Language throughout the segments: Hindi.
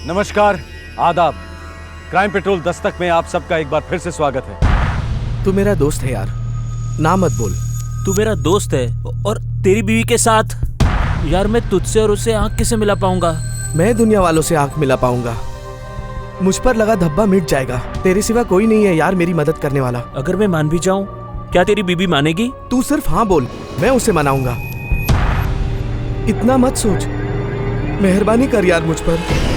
नमस्कार, आदाब। क्राइम पेट्रोल दस्तक में आप सबका एक बार फिर से स्वागत है। तू मेरा दोस्त है यार, ना मत बोल। तू मेरा दोस्त है और तेरी बीवी के साथ यार मैं तुझसे और उससे आंख कैसे मिला पाऊंगा? मैं दुनिया वालों से आंख मिला पाऊंगा। मुझ पर लगा धब्बा मिट जाएगा। तेरे सिवा कोई नहीं है यार मेरी मदद करने वाला। अगर मैं मान भी जाऊं, क्या तेरी बीवी मानेगी? तू सिर्फ हाँ बोल, मैं उसे मनाऊंगा। इतना मत सोच, मेहरबानी कर यार मुझ पर।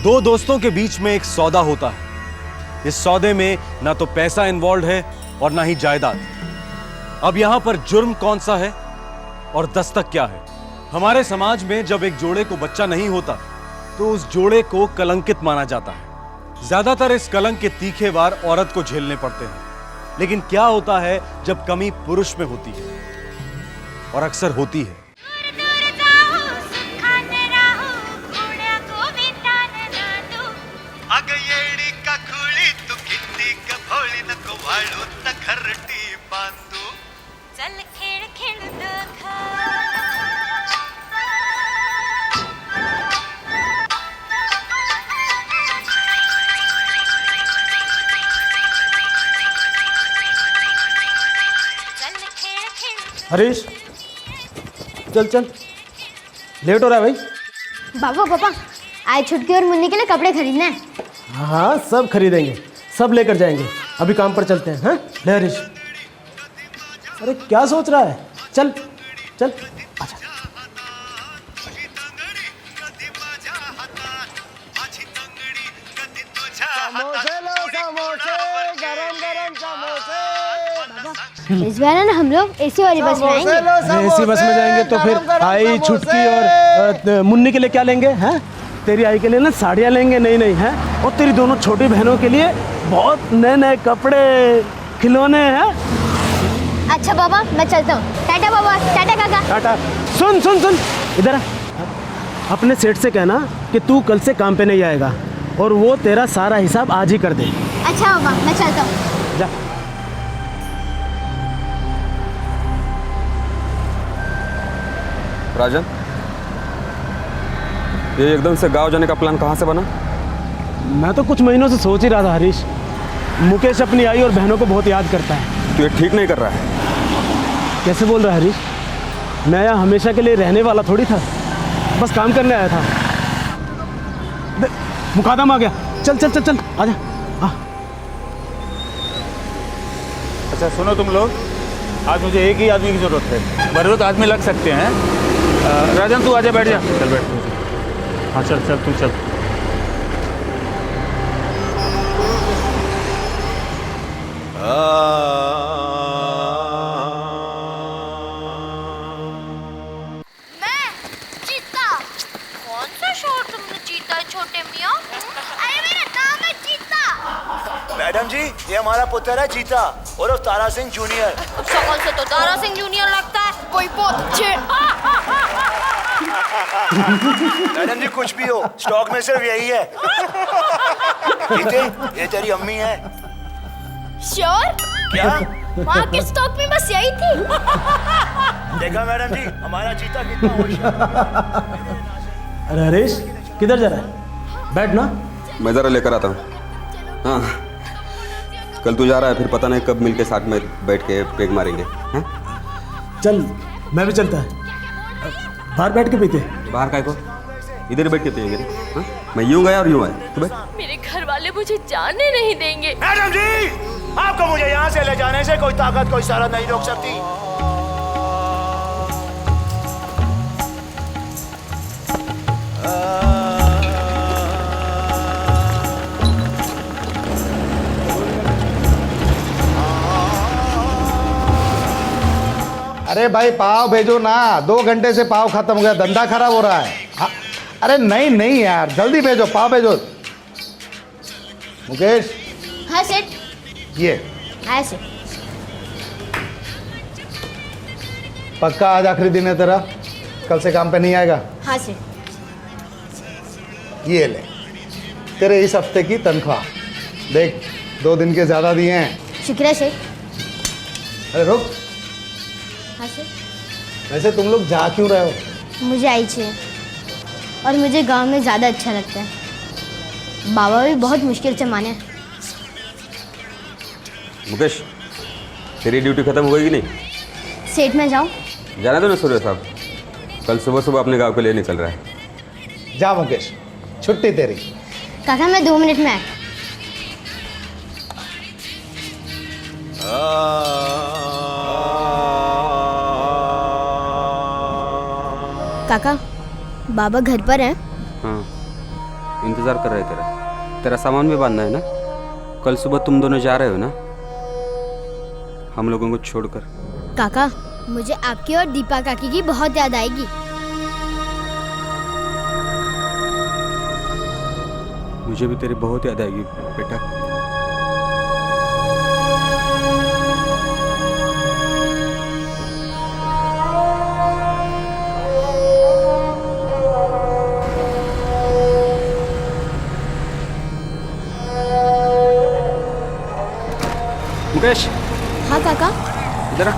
दो दोस्तों के बीच में एक सौदा होता है। इस सौदे में ना तो पैसा इन्वॉल्व है और ना ही जायदाद। अब यहां पर जुर्म कौन सा है और दस्तक क्या है? हमारे समाज में जब एक जोड़े को बच्चा नहीं होता तो उस जोड़े को कलंकित माना जाता है। ज्यादातर इस कलंक के तीखे वार औरत को झेलने पड़ते हैं। लेकिन क्या होता है जब कमी पुरुष में होती है, और अक्सर होती है। हरीश, चल चल, लेट हो रहा है भाई। पापा आज छुटकी और मुन्नी के लिए कपड़े खरीदना है। हाँ, सब खरीदेंगे, सब लेकर जाएंगे। अभी काम पर चलते हैं। हाँ ले हरीश। अरे क्या सोच रहा है? चल चल, अच्छा। समोसे लो, समोसे, गरम गरम समोसे। इस बार है ना हम लोग एसी वाली बस में आएंगे। एसी बस में जाएंगे तो फिर आई, छुटकी और मुन्नी के लिए क्या लेंगे? हैं? तेरी आई के लिए ना साड़ियाँ लेंगे। नहीं नहीं हैं, और तेरी दोनों छोटी बहनों के लिए बहुत नए नए कपड़े, खिलौने हैं। अच्छा पापा, मैं चलता हूँ। टाटा पापा, टाटा काका। टाटा। सुन सुन सुन, इधर आ। अपने सेठ से कहना कि तू कल से काम पे नहीं आएगा और वो तेरा सारा हिसाब आज ही कर दे। अच्छा पापा, मैं चलता हूँ। जा। राजन, ये एकदम से गांव जाने का प्लान कहाँ से बना? मैं तो कुछ महीनों से सोच ही रहा था हरीश। मुकेश अपनी आई और बहनों को बहुत याद करता है। तू ये ठीक नहीं कर रहा है। कैसे बोल रहा है हरीश? मैं यहाँ हमेशा के लिए रहने वाला थोड़ी था, बस काम करने आया था। मुकादम आ गया। चल चल चल चल, आजा। हाँ। अच्छा सुनो तुम लोग, आज मुझे एक ही आदमी की जरूरत है। बराबर आदमी लग सकते हैं। राजन तू आजा, बैठ जा। चल बैठ तू। हाँ चल चल, तू चल। मैं चीता। कौन सा शोर तुमने चीता छोटे मियाँ? अरे मेरा नाम है चीता। मैडम जी, ये हमारा पुत्र है चीता और तारा सिंह जूनियर। शक्ल से तो तारा सिंह जूनियर लगता है। कोई बहुत अच्छे। मैडम जी कुछ भी हो, स्टॉक में सिर्फ यही है। चीते, ये तेरी अम्मी है। श्योर? क्या? माँ के स्टॉक में बस यही थी। देखा मैडम जी, हमारा चीता कितना होशियार। अरे हरीश, किधर जा रहा है? बैठ ना। मैं ज़रा लेकर आता हूँ। हाँ, कल तू जा रहा है, फिर पता नहीं कब मिलके साथ में बैठ के पेग मारेंगे। हाँ? चल, मैं भी चलता है। बाहर बैठ के पीते। बाहर काय को? इधर बैठ के पिएंगे। हाँ? मैं यूं गया और यूं आया। तू बैठ। मेरे घर वाले मुझे जाने नहीं देंगे। मैडम जी, आपको मुझे यहाँ से ले जाने से कोई ताकत, कोई सारा नहीं रोक सकती। अरे भाई पाव भेजो ना, 2 घंटे से पाव खत्म हो गया, धंधा खराब हो रहा है। हाँ, अरे नहीं नहीं यार, जल्दी भेजो, पाव भेजो। मुकेश, हाँ सेठ। ये हाँ सेठ। पक्का आज आखिरी दिन है तेरा? कल से काम पे नहीं आएगा? हाँ सेठ। ये ले तेरे इस हफ्ते की तनख्वाह। देख, 2 दिन के ज्यादा दिए हैं। शुक्रिया सेठ। अरे रुक, हाँ सेठ। वैसे तुम लोग जा क्यों रहे हो? मुझे आई चाहिए। और मुझे गांव में ज़्यादा अच्छा लगता है। बाबा भी बहुत मुश्किल से माने। मुकेश, तेरी ड्यूटी खत्म हो गई कि नहीं? सेठ में जाऊँ? जाना तो ना सूर्य साहब, कल सुबह सुबह अपने गांव के लिए निकल रहा है। जा मुकेश, छुट्टी तेरी। काका मैं 2 मिनट में आया। काका बाबा घर पर हैं? हाँ, इंतज़ार कर रहे हैं तेरा। तेरा सामान भी बांधना है ना? कल सुबह तुम दोनों जा रहे हो ना, हम लोगों को छोड़कर। काका मुझे आपकी और दीपा काकी की बहुत याद आएगी। मुझे भी तेरी बहुत याद आएगी बेटा। मुकेश, हाँ काका। इधर आ।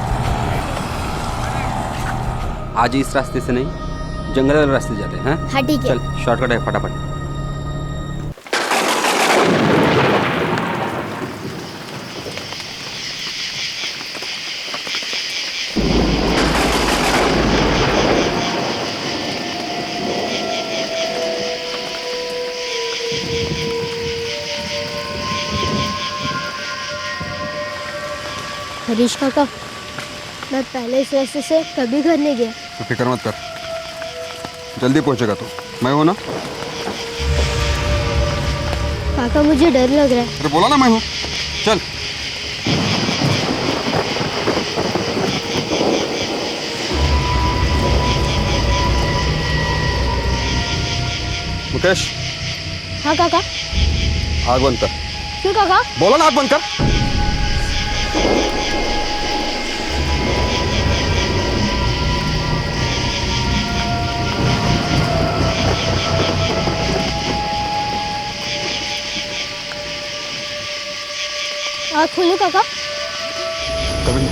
आज इस रास्ते से नहीं, जंगल वाले रास्ते जाते हैं। हाँ? हाँ ठीक है। चल, शॉर्टकट है, फटाफट। हरीश काका, मैं पहले इस रास्ते से कभी घर नहीं गया। तो फिक्र मत कर, जल्दी पहुंचेगा तू। मैं हूं ना? काका मुझे डर लग रहा है। अरे बोला ना मैं हूं। चल। मुकेश। हाँ काका। आग बंद कर। क्यों काका? बोला ना आग बंद कर। आँख खोलो काका। कभी नहीं।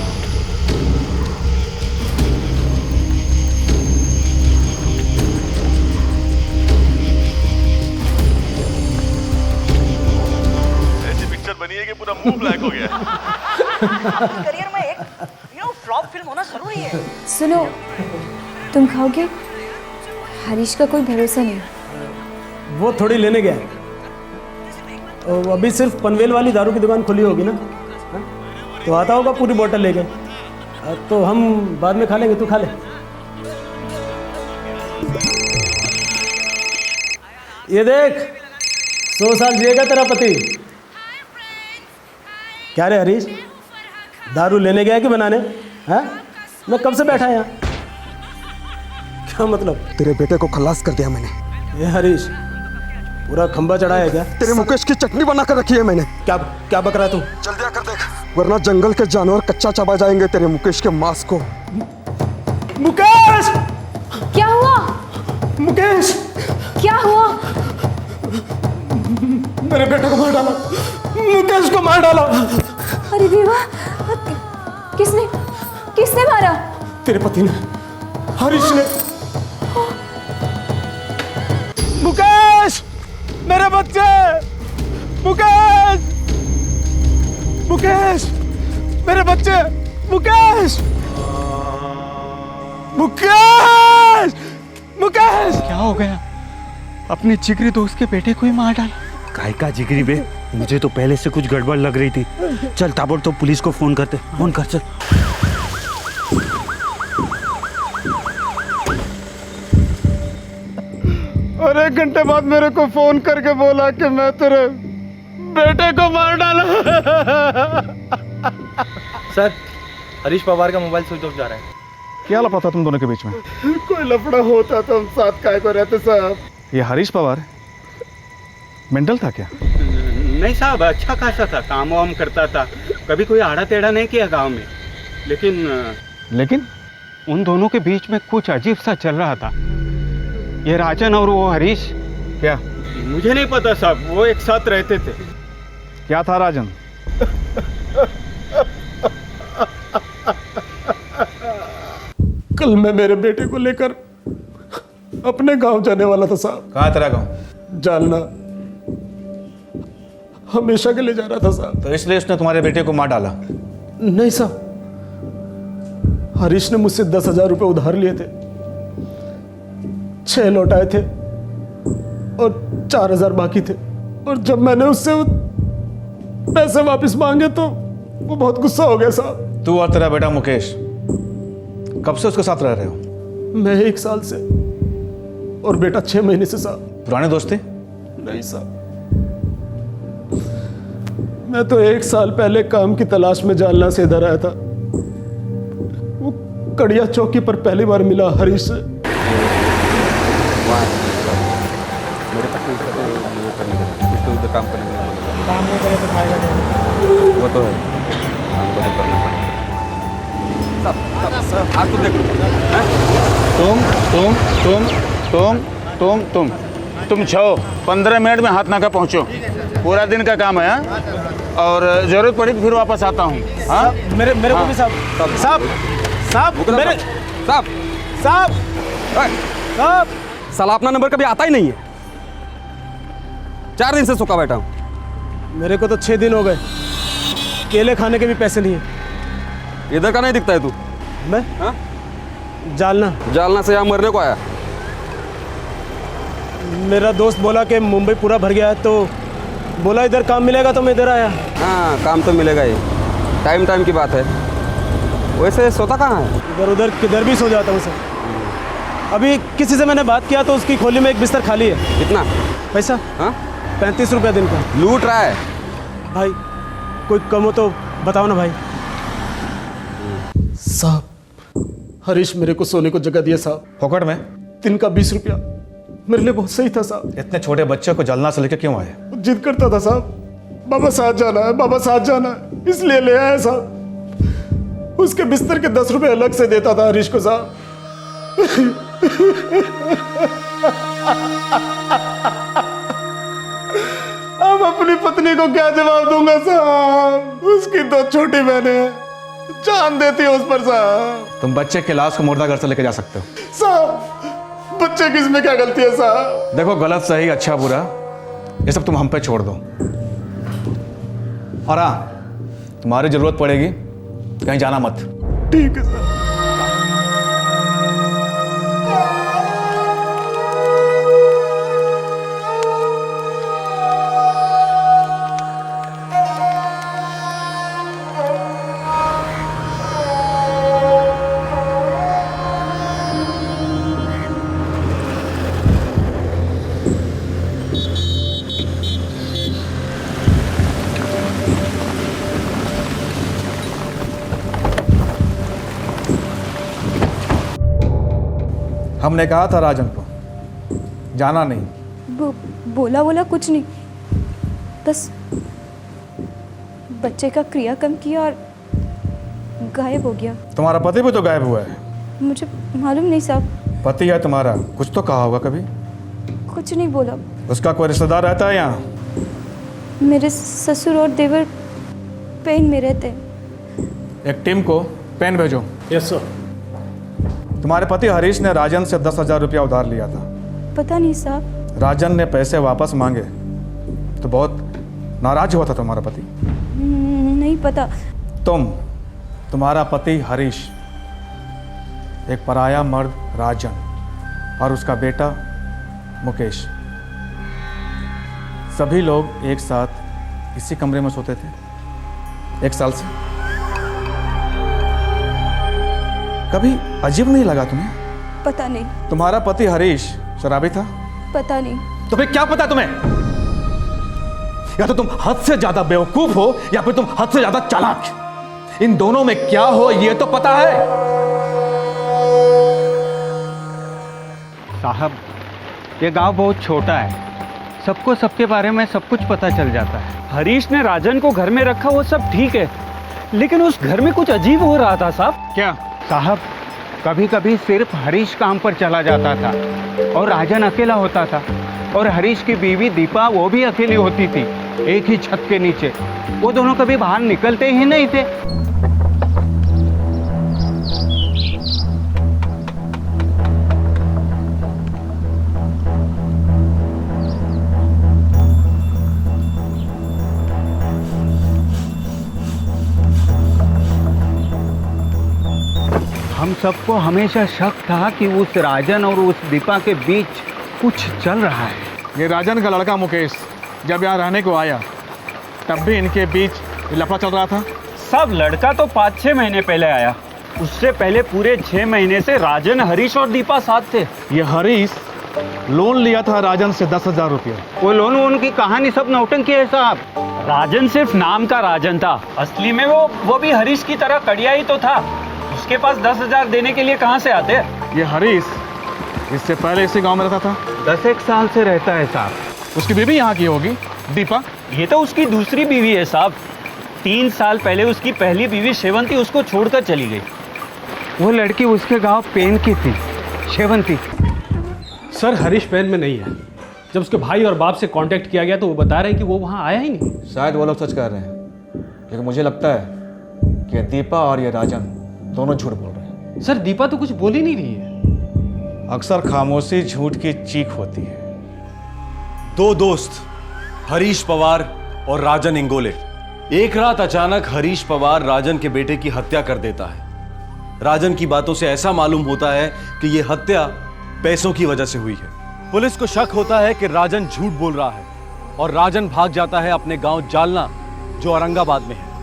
ऐसी पिक्चर बनी है कि पूरा मुंह ब्लैक हो गया। करियर में एक फ्लॉप फिल्म होना जरूरी है। सुनो, तुम खाओगे? हरीश का कोई भरोसा नहीं। वो थोड़ी लेने गया है। अभी सिर्फ पनवेल वाली दारू की दुकान खुली होगी ना, हा? तो आता होगा पूरी बोतल लेके। तो हम बाद में खा लेंगे, तू खा ले। ये देख, 100 साल जिएगा तेरा पति। क्या रे हरीश, दारू लेने गया कि बनाने? हैं? मैं कब से बैठा यहाँ। क्या मतलब? तेरे बेटे को खलास कर दिया मैंने। ये हरीश, पूरा खंबा चढ़ा है क्या? तेरे मुकेश की चटनी बना कर रखी है मैंने। क्या क्या बक रहा है तू? जल्दी आकर देख, वरना जंगल के जानवर कच्चा चबा जाएंगे तेरे मुकेश के मांस को। मुकेश! क्या हुआ? मुकेश! क्या हुआ? मेरे बेटे को मार डाला, मुकेश को मार डाला। अरे देवा, किसने किसने मारा? तेरे पति ने, हरीश ने। मुकेश! मेरे बच्चे! मुकेश! मुकेश! मेरे बच्चे! मुकेश! मुकेश! मुकेश! क्या हो गया? अपने जिगरी दोस्त के बेटे को ही मार डाला। काय का जिगरी बे? मुझे तो पहले से कुछ गड़बड़ लग रही थी। चल ताबड़तोड़ पुलिस को फोन करते। फोन कर चल। और 1 घंटे बाद मेरे को फोन करके बोला कि मैं तेरे बेटे को मार डाला। सर, हरीश पवार का मोबाइल स्विच ऑफ जा रहा है। क्या लफड़ा था तुम दोनों के बीच में? कोई लफड़ा होता तो हम साथ काय को रहते साहब। ये हरीश पवार मेंटल था क्या? नहीं साहब, अच्छा खासा था, काम वाम करता था, कभी कोई आड़ा टेढ़ा नहीं किया गांव में। लेकिन उन दोनों के बीच में कुछ अजीब सा चल रहा था। ये राजन और वो हरीश, क्या? मुझे नहीं पता साहब, वो एक साथ रहते थे। क्या था राजन? कल मैं मेरे बेटे को लेकर अपने गांव जाने वाला था साहब। कहाँ है तेरा गाँव? जालना। हमेशा के लिए जा रहा था साहब। तो इसलिए उसने तुम्हारे बेटे को मार डाला? नहीं साहब, हरीश ने मुझसे 10,000 रुपये उधार लिए थे, 6 लौटाए थे और 4,000 बाकी थे। और जब मैंने उससे पैसे वापस मांगे तो वो बहुत गुस्सा हो गया साहब। तू और तेरा बेटा मुकेश कब से उसके साथ रह रहे हो? मैं 1 साल से और बेटा 6 महीने से साहब। पुराने दोस्ती? नहीं साहब, मैं तो 1 साल पहले काम की तलाश में जालना से इधर आया था। वो कड़िया चौकी पर पहली बार मिला हरीश से। मेरे पास इसको उधर काम करने के लिए काम नहीं करे तो खाएगा नहीं। वो तो है, काम को तो करना पड़ेगा। आज तो देखो तुम 15 मिनट में हाथ नाका पहुंचो। पूरा दिन का काम है हाँ? और जरूरत पड़ी तो फिर वापस आता हूँ। हाँ मेरे को भी साहब मेरे साहब साला अपना नंबर कभी आता ही नहीं है। 4 दिन से सोखा बैठा हूँ। मेरे को तो 6 दिन हो गए, केले खाने के भी पैसे नहीं है। इधर का नहीं दिखता है तू? मैं हाँ? जालना से यहाँ मरने को आया। मेरा दोस्त बोला कि मुंबई पूरा भर गया है, तो बोला इधर काम मिलेगा तो मैं इधर आया। हाँ काम तो मिलेगा ही, टाइम की बात है। वैसे सोता कहाँ है? इधर उधर किधर भी सो जाता हूँ सर। अभी किसी से मैंने बात किया तो उसकी खोली में एक बिस्तर खाली है। कितना पैसा? हाँ 35 रुपया दिन का। लूट रहा है भाई, कोई कम हो तो बताओ ना भाई। साहब, हरीश मेरे को सोने को जगह दिया साहब। फोकट में? दिन का 20 रुपया मेरे लिए बहुत सही था साहब। इतने छोटे बच्चे को जलना से लेकर क्यों आए? जिद करता था साहब, बाबा साथ जाना है, बाबा साथ जाना है, इसलिए ले आया साहब। उसके बिस्तर के 10 रुपए अलग से देता था हरीश को साहब। अब अपनी पत्नी को क्या जवाब दूंगा साहब? उसकी 2 छोटी बहनें हैं, जान देती है उस पर साहब। तुम बच्चे के लाश को मुर्दाघर से लेके जा सकते हो साहब, बच्चे की इसमें क्या गलती है साहब? देखो, गलत सही अच्छा बुरा ये सब तुम हम पे छोड़ दो। और हाँ, तुम्हारी जरूरत पड़ेगी कहीं जाना मत। ठीक है साहब। हमने कहा था राजन को जाना नहीं। बोला कुछ नहीं, बस बच्चे का क्रियाक्रम किया और गायब हो गया। तुम्हारा पति भी तो गायब हुआ है। मुझे मालूम नहीं साहब। पति है तुम्हारा, कुछ तो कहा होगा कभी? कुछ नहीं बोला। उसका कोई रिश्तेदार रहता है यहाँ? मेरे ससुर और देवर पेन में रहते हैं। एक टीम को पेन भेजो। Yes sir. तुम्हारे पति हरीश ने राजन से 10,000 रुपया उधार लिया था। पता नहीं साहब। राजन ने पैसे वापस मांगे तो बहुत नाराज हुआ था तुम्हारा पति। नहीं पता। तुम्हारा पति हरीश, एक पराया मर्द राजन और उसका बेटा मुकेश, सभी लोग एक साथ इसी कमरे में सोते थे 1 साल से। कभी अजीब नहीं लगा तुम्हें? पता नहीं। तुम्हारा पति हरीश शराबी था? पता नहीं। तो फिर क्या पता तुम्हें? या तो तुम हद से ज्यादा बेवकूफ हो या फिर तुम हद से ज्यादा चालाक। इन दोनों में क्या हो ये तो पता है। साहब, ये गांव बहुत छोटा है, सबको सबके बारे में सब कुछ पता चल जाता है। हरीश ने राजन को घर में रखा, वो सब ठीक है, लेकिन उस घर में कुछ अजीब हो रहा था साहब। क्या? साहब, कभी कभी सिर्फ हरीश काम पर चला जाता था और राजन अकेला होता था, और हरीश की बीवी दीपा वो भी अकेली होती थी एक ही छत के नीचे। वो दोनों कभी बाहर निकलते ही नहीं थे। हम सबको हमेशा शक था कि उस राजन और उस दीपा के बीच कुछ चल रहा है। ये राजन का लड़का मुकेश जब यहाँ रहने को आया तब भी इनके बीच लफड़ा चल रहा था। सब लड़का तो 5-6 महीने पहले आया, उससे पहले पूरे 6 महीने से राजन, हरीश और दीपा साथ थे। ये हरीश लोन लिया था राजन से 10,000 रुपये। वो लोन उनकी कहानी सब नौटंकी है साहब। राजन सिर्फ नाम का राजन था, असली में वो भी हरीश की तरह कड़िया ही तो था। उसके पास 10,000 देने के लिए कहाँ से आते? ये हरीश इससे पहले इसी गांव में रहता था। 10 साल से रहता है साहब। उसकी बीवी यहाँ की होगी, दीपा। ये तो उसकी दूसरी बीवी है साहब। 3 साल पहले उसकी पहली बीवी शेवंती उसको छोड़कर चली गई। वो लड़की उसके गांव पेन की थी, शेवंती। सर हरीश पेन में नहीं है। जब उसके भाई और बाप से कांटेक्ट किया गया तो वो बता रहे हैं कि वो वहाँ आया ही नहीं। शायद वो लोग सच कह रहे हैं, लेकिन मुझे लगता है कि दीपा और ये राजन दोनों झूठ बोल रहे हैं। सर दीपा तो कुछ बोल ही नहीं रही है। अक्सर खामोशी झूठ की चीख होती है। दो दोस्त हरीश पवार और राजन इंगोले, एक रात अचानक हरीश पवार राजन के बेटे की हत्या कर देता है। राजन की बातों से ऐसा मालूम होता है कि यह हत्या पैसों की वजह से हुई है। पुलिस को शक होता है कि राजन झूठ बोल रहा है और राजन भाग जाता है अपने गांव जालना, जो औरंगाबाद में है।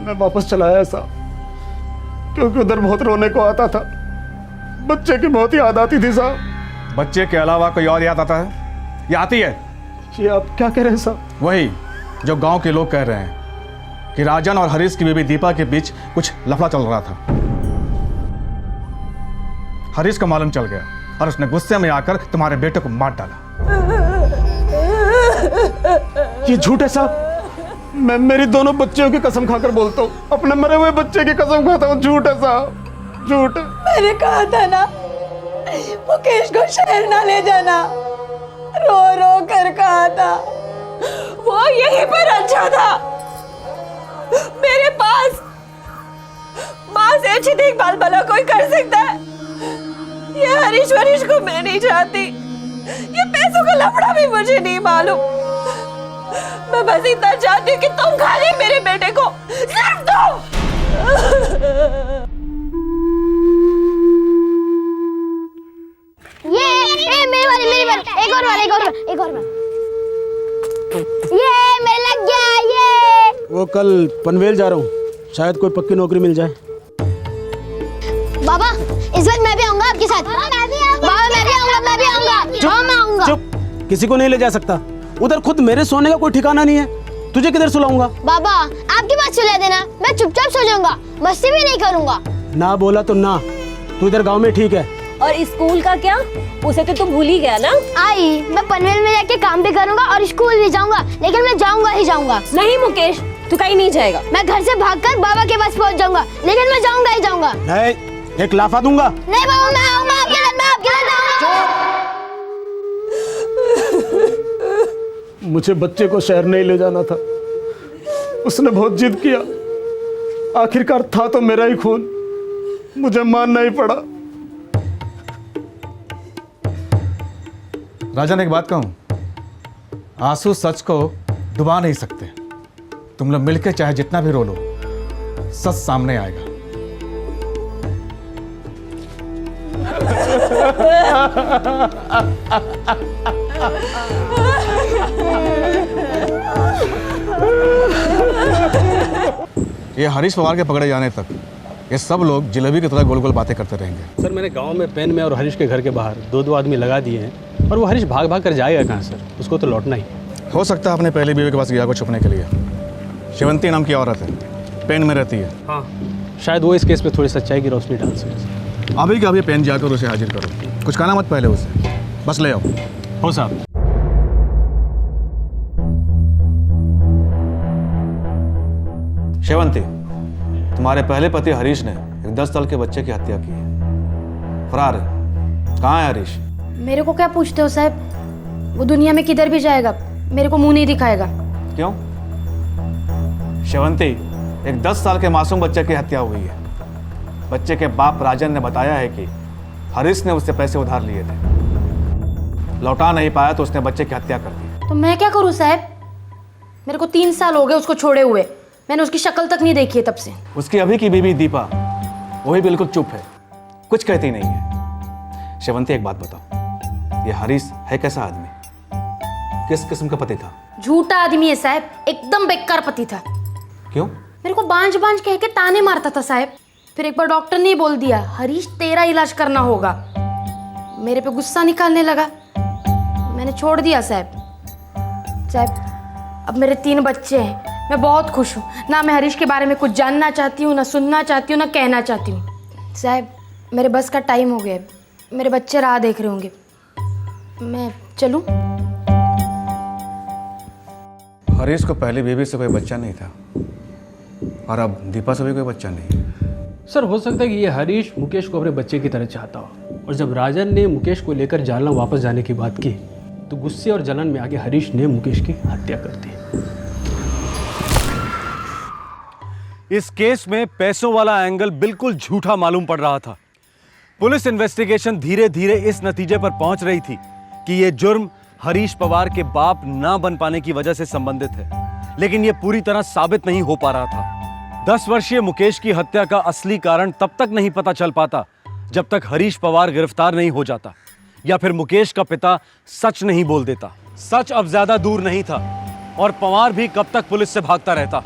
मैं वापस चला आया साहब, क्योंकि उधर बहुत रोने को आता था। बच्चे की बहुत याद आती थी साहब। बच्चे के अलावा कोई और याद आता है? ये आती है? ये आप क्या कह रहे हैं साहब? वही जो गांव के लोग कह रहे हैं कि राजन और हरीश की बीवी दीपा के बीच कुछ लफड़ा चल रहा था। हरीश को मालूम चल गया और उसने गुस्से में आकर तुम्हारे बेटे को मार डाला। ये झूठ है साहब। मैं मेरी दोनों बच्चियों की कसम खाकर बोलता हूँ, अपने मरे हुए बच्चे की कसम खाता हूँ। झूठ है साहब, झूठ है। मैंने कहा था ना मुकेश को शहर ना ले जाना, रो रो कर कहा था। वो यहीं पर अच्छा था मेरे पास। माँ से अच्छी देखभाल भला कोई कर सकता है? ये हरीश वरीश को मैं नहीं चाहती। ये पैसों का लफड़ा भी मुझे नहीं मालूम। मैं बस इतना चाहती हूँ कि तुम खाली मेरे बेटे को, सिर्फ तुम। ये मेरी बारी, एक और बार। ये मेरे लग गया। ये वो कल पनवेल जा रहा हूँ, शायद कोई पक्की नौकरी मिल जाए। बाबा इस वक्त मैं भी आऊंगा आपके साथ। बाबा मैं भी आऊंगा। चुप, किसी को नहीं ले जा सकता। उधर खुद मेरे सोने का कोई ठिकाना नहीं है, तुझे किधर सुलाऊंगा? बाबा आपकी बात सुला देना, मैं चुपचाप सो जाऊंगा, मस्ती भी नहीं करूंगा। ना बोला तो ना, तू इधर गांव में ठीक है। और स्कूल का क्या? उसे तो तुम भूल ही गया ना। आई मैं पनवेल में जाके काम भी करूंगा और स्कूल भी जाऊंगा, लेकिन मैं जाऊंगा ही जाऊंगा। नहीं मुकेश, तू कहीं नहीं जाएगा। मैं घर से भागकर बाबा के पास पहुंच जाऊंगा, लेकिन मैं जाऊंगा ही जाऊंगा। नहीं, एक लाफा दूंगा। नहीं बाबा, मैं आऊंगा आपके साथ, मैं आपके साथ आऊंगा। मुझे बच्चे को शहर नहीं ले जाना था, उसने बहुत जिद किया। आखिरकार था तो मेरा ही खून, मुझे मानना ही पड़ा। राजन एक बात कहूं, आंसू सच को डुबा नहीं सकते। तुम लोग मिलकर चाहे जितना भी रो लो, सच सामने आएगा। ये हरीश पवार के पकड़े जाने तक ये सब लोग जिलेबी की तरह गोल गोल बातें करते रहेंगे। सर मैंने गांव में पेन में और हरीश के घर के बाहर दो आदमी लगा दिए हैं, और वो हरीश भाग भाग कर जाएगा कहाँ सर? उसको तो लौटना ही। हो सकता है अपने पहले बीवी के पास गया को छुपने के लिए। शेवंती नाम की औरत है, पेन में रहती है। हाँ, शायद वो इस केस पे थोड़ी सच्चाई की रोशनी डाल सके। अभी के अभी पेन जाकर उसे हाजिर करो। कुछ कहना मत पहले उसे, बस ले आओ। हो साहब। शेवंती, तुम्हारे पहले पति हरीश ने एक 10 साल के बच्चे की हत्या की है, फरार है। कहाँ है हरीश? मेरे को क्या पूछते हो साहब? वो दुनिया में किधर भी जाएगा, मेरे को मुंह नहीं दिखाएगा। क्यों? शेवंती, एक 10 साल के मासूम बच्चे की हत्या हुई है। बच्चे के बाप राजन ने बताया है कि हरीश ने उससे पैसे उधार लिए थे, लौटा नहीं पाया तो उसने बच्चे की हत्या कर दी। तो मैं क्या करूं साहब? मेरे को 3 साल हो गए उसको छोड़े हुए, मैंने उसकी शक्ल तक नहीं देखी है तब से। उसकी अभी की बीवी दीपा, वो भी बिल्कुल चुप है, कुछ कहती नहीं है। शेवंती, एक बात बताओ, ये हरीश है कैसा आदमी? किस किस्म का पति था? झूठा आदमी है साहब, एकदम बेकार पति था। क्यों? मेरे को बांझ बांझ कह के ताने मारता था साहब। फिर एक बार डॉक्टर ने बोल दिया, हरीश तेरा इलाज करना होगा। मेरे पे गुस्सा निकालने लगा, मैंने छोड़ दिया साहब। साहब, अब मेरे 3 बच्चे हैं, मैं बहुत खुश हूँ। ना मैं हरीश के बारे में कुछ जानना चाहती हूँ, ना सुनना चाहती हूँ, ना कहना चाहती हूँ। साहब, मेरे बस का टाइम हो गया, मेरे बच्चे राह देख रहे होंगे, मैं चलूँ? हरीश को पहली बीवी से कोई बच्चा नहीं था और अब दीपा से भी कोई बच्चा नहीं। सर, हो सकता है कि ये हरीश मुकेश को अपने बच्चे की तरह चाहता हो, और जब राजन ने मुकेश को लेकर जालना वापस जाने की बात की तो गुस्से और जलन में आके हरीश ने मुकेश की हत्या कर दी। इस केस में पैसों वाला एंगल बिल्कुल झूठा मालूम पड़ रहा था। पुलिस इन्वेस्टिगेशन धीरे धीरे इस नतीजे पर पहुंच रही थी कि यह जुर्म हरीश पवार के बाप ना बन पाने की वजह से संबंधित है, लेकिन यह पूरी तरह साबित नहीं हो पा रहा था। 10 वर्षीय मुकेश की हत्या का असली कारण तब तक नहीं पता चल पाता जब तक हरीश पवार गिरफ्तार नहीं हो जाता, या फिर मुकेश का पिता सच नहीं बोल देता। सच अब ज्यादा दूर नहीं था और पवार भी कब तक पुलिस से भागता रहता।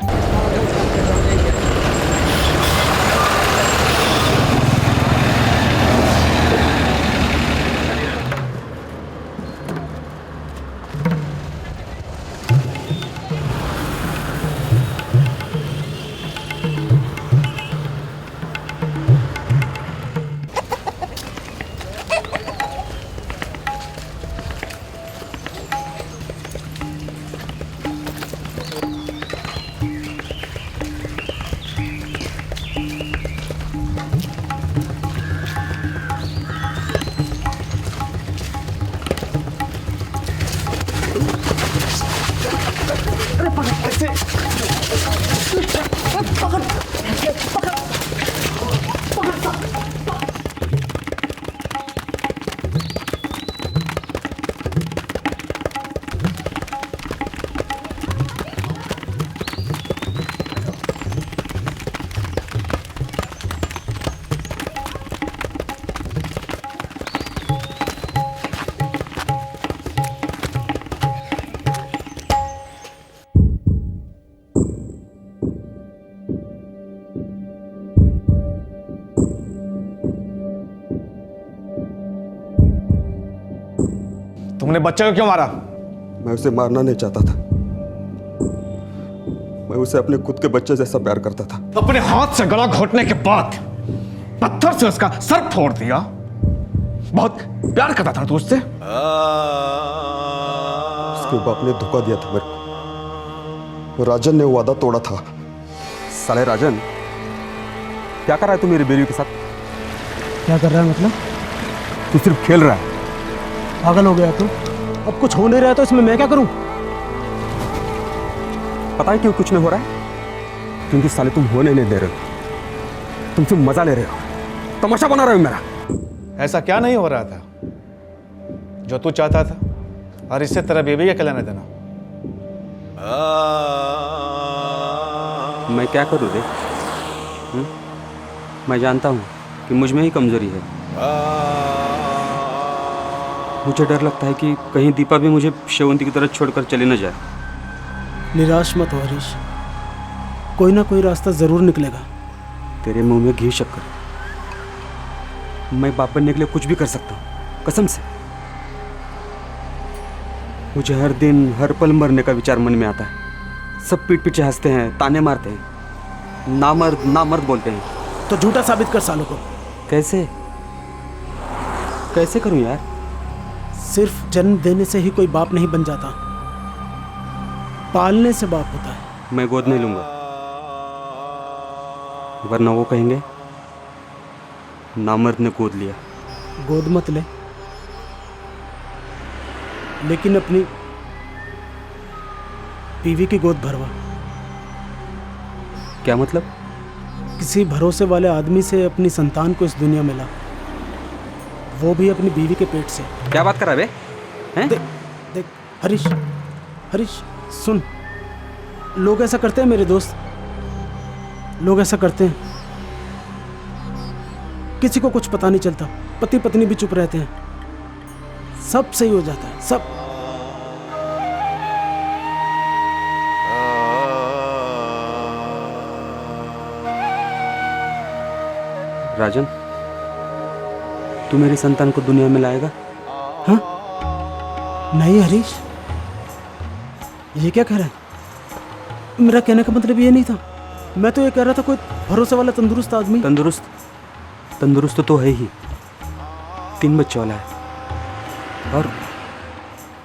तुमने बच्चे को क्यों मारा? मैं उसे मारना नहीं चाहता था, मैं उसे अपने खुद के बच्चे जैसा प्यार करता था। अपने हाथ से गला घोटने के बाद पत्थर से उसका सर फोड़ दिया। बहुत प्यार करता था तू उससे? उसके बाप ने धोखा दिया था मेरे को, राजन ने वादा तोड़ा था। साले राजन, क्या कर रहा है तू मेरी बीवी के साथ? क्या कर रहा है मतलब? तू सिर्फ खेल रहा है। पागल हो गया तू? अब कुछ हो नहीं रहा तो इसमें मैं क्या करूं? पता है क्यों कुछ नहीं हो रहा है? क्योंकि साले तुम होने नहीं दे रहे हो, तुम सिर्फ मजा ले रहे हो, तमाशा बना रहे हो मेरा। ऐसा क्या नहीं हो रहा था जो तू चाहता था, और इससे तेरा बेबी का कहलाने देना? मैं क्या करूँ रे? मैं जानता हूँ कि मुझ में ही कमजोरी है। मुझे डर लगता है कि कहीं दीपा भी मुझे शेवंती की तरह छोड़कर चली न जाए। निराश मत हो हरीश, कोई ना कोई रास्ता जरूर निकलेगा। तेरे मुंह में घी शक्कर, मैं बाप बनने के लिए कुछ भी कर सकता हूँ, कसम से। मुझे हर दिन हर पल मरने का विचार मन में आता है। सब पीठ पीछे हंसते हैं, ताने मारते हैं, नामर्द बोलते हैं। तो झूठा साबित कर सालों को। कैसे कैसे करूं यार? सिर्फ जन्म देने से ही कोई बाप नहीं बन जाता, पालने से बाप होता है। मैं गोद नहीं लूंगा, वरना वो कहेंगे नामर्द ने गोद लिया। गोद मत ले, लेकिन अपनी बीवी की गोद भरवा। क्या मतलब? किसी भरोसे वाले आदमी से अपनी संतान को इस दुनिया में ला, वो भी अपनी बीवी के पेट से। क्या बात कर रहा है बे? देख हरीश सुन, लोग ऐसा करते हैं मेरे दोस्त, लोग ऐसा करते हैं। किसी को कुछ पता नहीं चलता, पति पत्नी भी चुप रहते हैं, सब सही हो जाता है, सब। राजन, तू मेरी संतान को दुनिया में लाएगा? हाँ? नहीं हरीश, ये क्या कह रहा है? मेरा कहने का मतलब ये नहीं था। मैं तो ये कह रहा था कोई भरोसे वाला तंदुरुस्त आदमी। तंदुरुस्त तो है ही, 3 बच्चे वाला है। और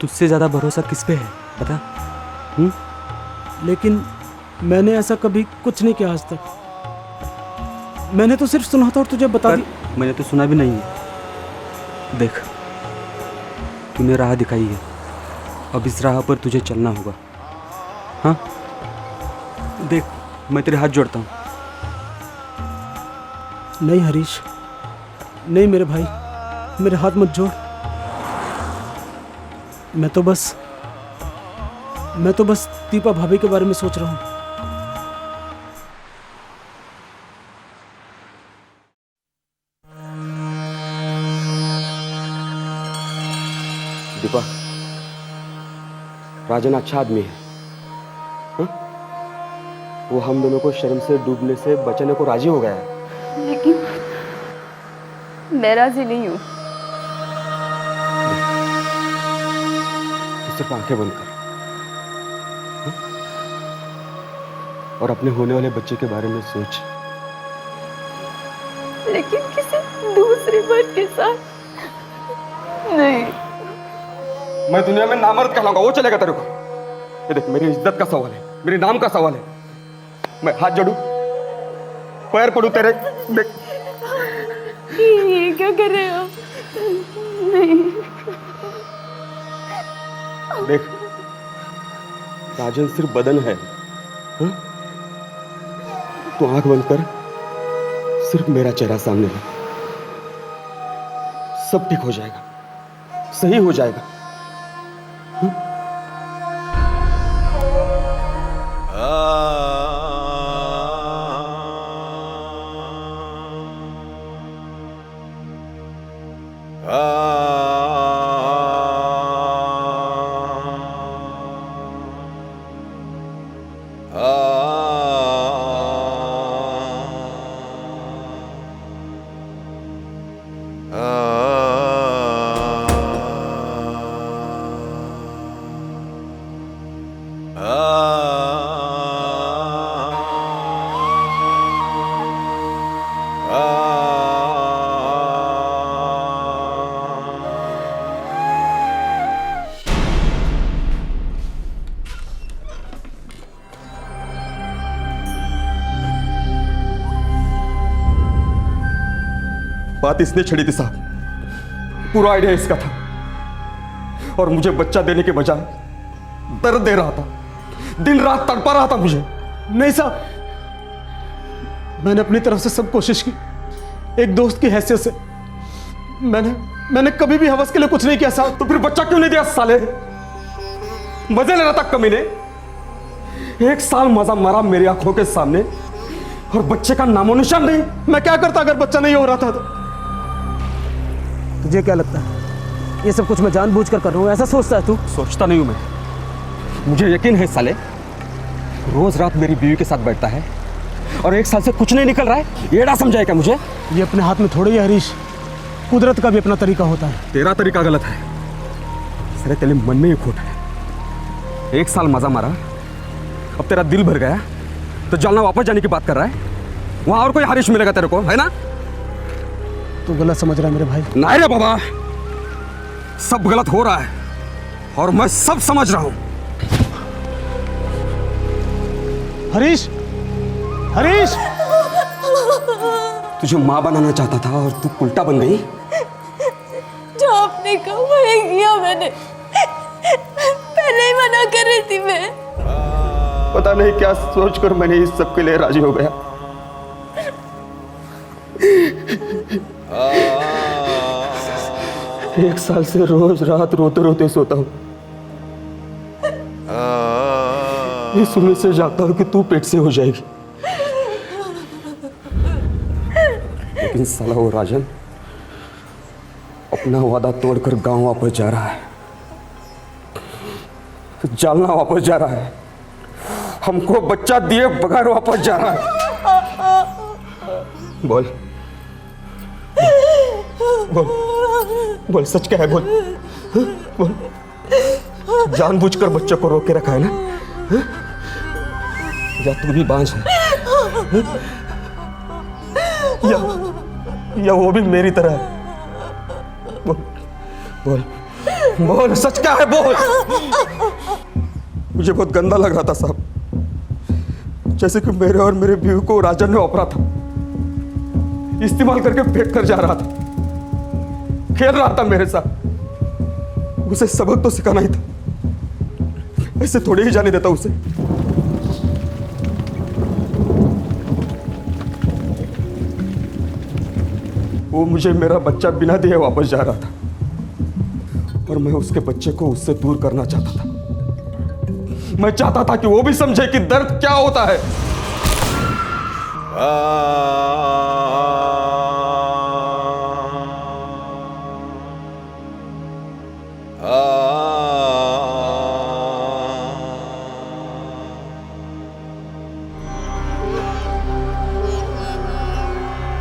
तुझसे ज्यादा भरोसा किस पे है बता? लेकिन मैंने ऐसा कभी कुछ नहीं किया आज तक। मैंने तो सिर्फ सुना था और तुझे बता दिया। मैंने तो सुना भी नहीं है। देख, तूने राह दिखाई है, अब इस राह पर तुझे चलना होगा। हाँ देख, मैं तेरे हाथ जोड़ता हूँ। नहीं हरीश, नहीं मेरे भाई, मेरे हाथ मत जोड़। मैं तो बस दीपा भाभी के बारे में सोच रहा हूँ। दीपा, राजन अच्छा आदमी है, हा? वो हम दोनों को शर्म से डूबने से बचाने को राजी हो गया है। लेकिन मैं राजी नहीं हूँ। तो सिर्फ आंखें बंद कर, हा? और अपने होने वाले बच्चे के बारे में सोच। लेकिन किसी दूसरे मर्द के साथ नहीं। मैं दुनिया में नामर्द कहलाऊंगा, वो चलेगा तेरे को? ये देख, मेरी इज्जत का सवाल है, मेरे नाम का सवाल है। मैं हाथ जोड़ू, पैर पड़ू तेरे? देख, ये क्या कर रहे हो? नहीं। देख, राजन सिर्फ बदन है, हा? तू आंख बंद कर, सिर्फ मेरा चेहरा सामने है, सब ठीक हो जाएगा, सही हो जाएगा। बात इसने छड़ी थी साहब, पूरा आइडिया इसका था, और मुझे बच्चा देने के बजाय दर्द दे रहा था, दिन रात तड़पा रहा था मुझे। नहीं साहब, मैंने अपनी तरफ से सब कोशिश की, एक दोस्त की हैसियत से। मैंने कभी भी हवस के लिए कुछ नहीं किया साहब। तो फिर बच्चा क्यों नहीं दिया साले? मजे ले रहा था कमीने, 1 साल मजा मारा मेरी आंखों के सामने, और बच्चे का नामो निशान नहीं। मैं क्या करता अगर बच्चा नहीं हो रहा था तो? तुझे क्या लगता है ये सब कुछ मैं जानबूझकर कर रहा हूँ, ऐसा सोचता है तू? सोचता नहीं हूं मैं, मुझे यकीन है साले, रोज रात मेरी बीवी के साथ बैठता है और 1 साल से कुछ नहीं निकल रहा है। येड़ा समझाए क्या मुझे? ये अपने हाथ में थोड़ी है हरीश, कुदरत का भी अपना तरीका होता है। तेरा तरीका गलत है, साले तेरे मन में ये खोट है। 1 साल मजा मारा, अब तेरा दिल भर गया, तो जालना वापस जाने की बात कर रहा है? वहां और कोई हरीश मिलेगा तेरे को, है ना? तू गलत समझ रहा है मेरे भाई। नहीं रे बाबा, सब गलत हो रहा है और मैं सब समझ रहा हूं। हरीश, हरीश, तुझे माँ बनाना चाहता था और तू उल्टा बन गई। जो आपने कहा वही किया मैंने। पहले ही मना कर रही थी मैं। पता नहीं क्या सोचकर मैंने इस सब के लिए राजी हो गया। एक साल से रोज रात रोते रोते सोता हूं। इस उम्मीद से जागता हूं कि तू पेट से हो जाएगी, लेकिन साला वो राजन अपना वादा तोड़कर गांव वापस जा रहा है, जालना वापस जा रहा है, हमको बच्चा दिए बगैर वापस जा रहा है। बोल बोल बोल, सच क्या है? बोल बोल, जानबूझकर बच्चे को रोक के रखा है ना? या तू भी बांझ है? या वो भी मेरी तरह है? बोल बोल बोल, सच क्या है? बोल। मुझे बहुत गंदा लग रहा था साहब, जैसे कि मेरे और मेरे बीवी को राजन ने ओपरा था, इस्तेमाल करके फेंक कर जा रहा था, खेल रहा था मेरे साथ। उसे सबक तो सिखाना ही था, ऐसे थोड़े ही जाने देता उसे। वो मुझे मेरा बच्चा बिना दिए वापस जा रहा था और मैं उसके बच्चे को उससे दूर करना चाहता था। मैं चाहता था कि वो भी समझे कि दर्द क्या होता है।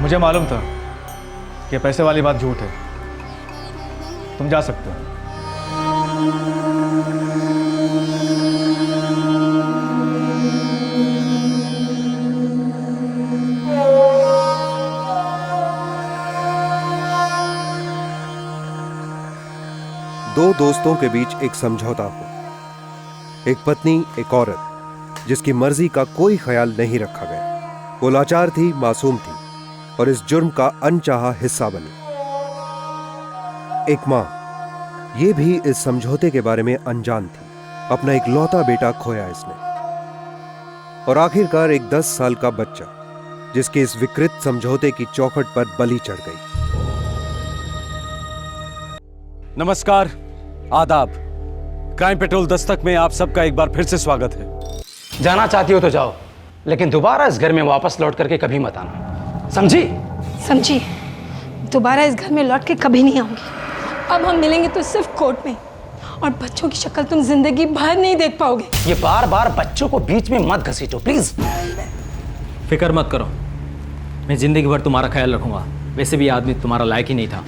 मुझे मालूम था कि पैसे वाली बात झूठ है। तुम जा सकते हो। दो दोस्तों के बीच एक समझौता हो। एक पत्नी, एक औरत जिसकी मर्जी का कोई ख्याल नहीं रखा गया। वो लाचार थी, मासूम थी और इस जुर्म का अनचाहा हिस्सा बनी। एक मां, ये भी इस समझौते के बारे में अनजान थी। अपना एक लौता बेटा खोया इसने। और आखिरकार एक 10 साल का बच्चा जिसके इस विकृत समझौते की चौखट पर बलि चढ़ गई। नमस्कार, आदाब। क्राइम पेट्रोल दस्तक में आप सबका एक बार फिर से स्वागत है। जाना चाहती हो तो जाओ, लेकिन दोबारा इस घर में वापस लौट करके कभी मत आना, समझी? समझी। दोबारा इस घर में लौट के कभी नहीं आऊंगी। अब हम मिलेंगे तो सिर्फ कोर्ट में, और बच्चों की शक्ल तुम जिंदगी भर नहीं देख पाओगे। ये बार बार बच्चों को बीच में मत घसीटो प्लीज। फिक्र मत करो, मैं जिंदगी भर तुम्हारा ख्याल रखूंगा। वैसे भी आदमी तुम्हारा लायक ही नहीं था।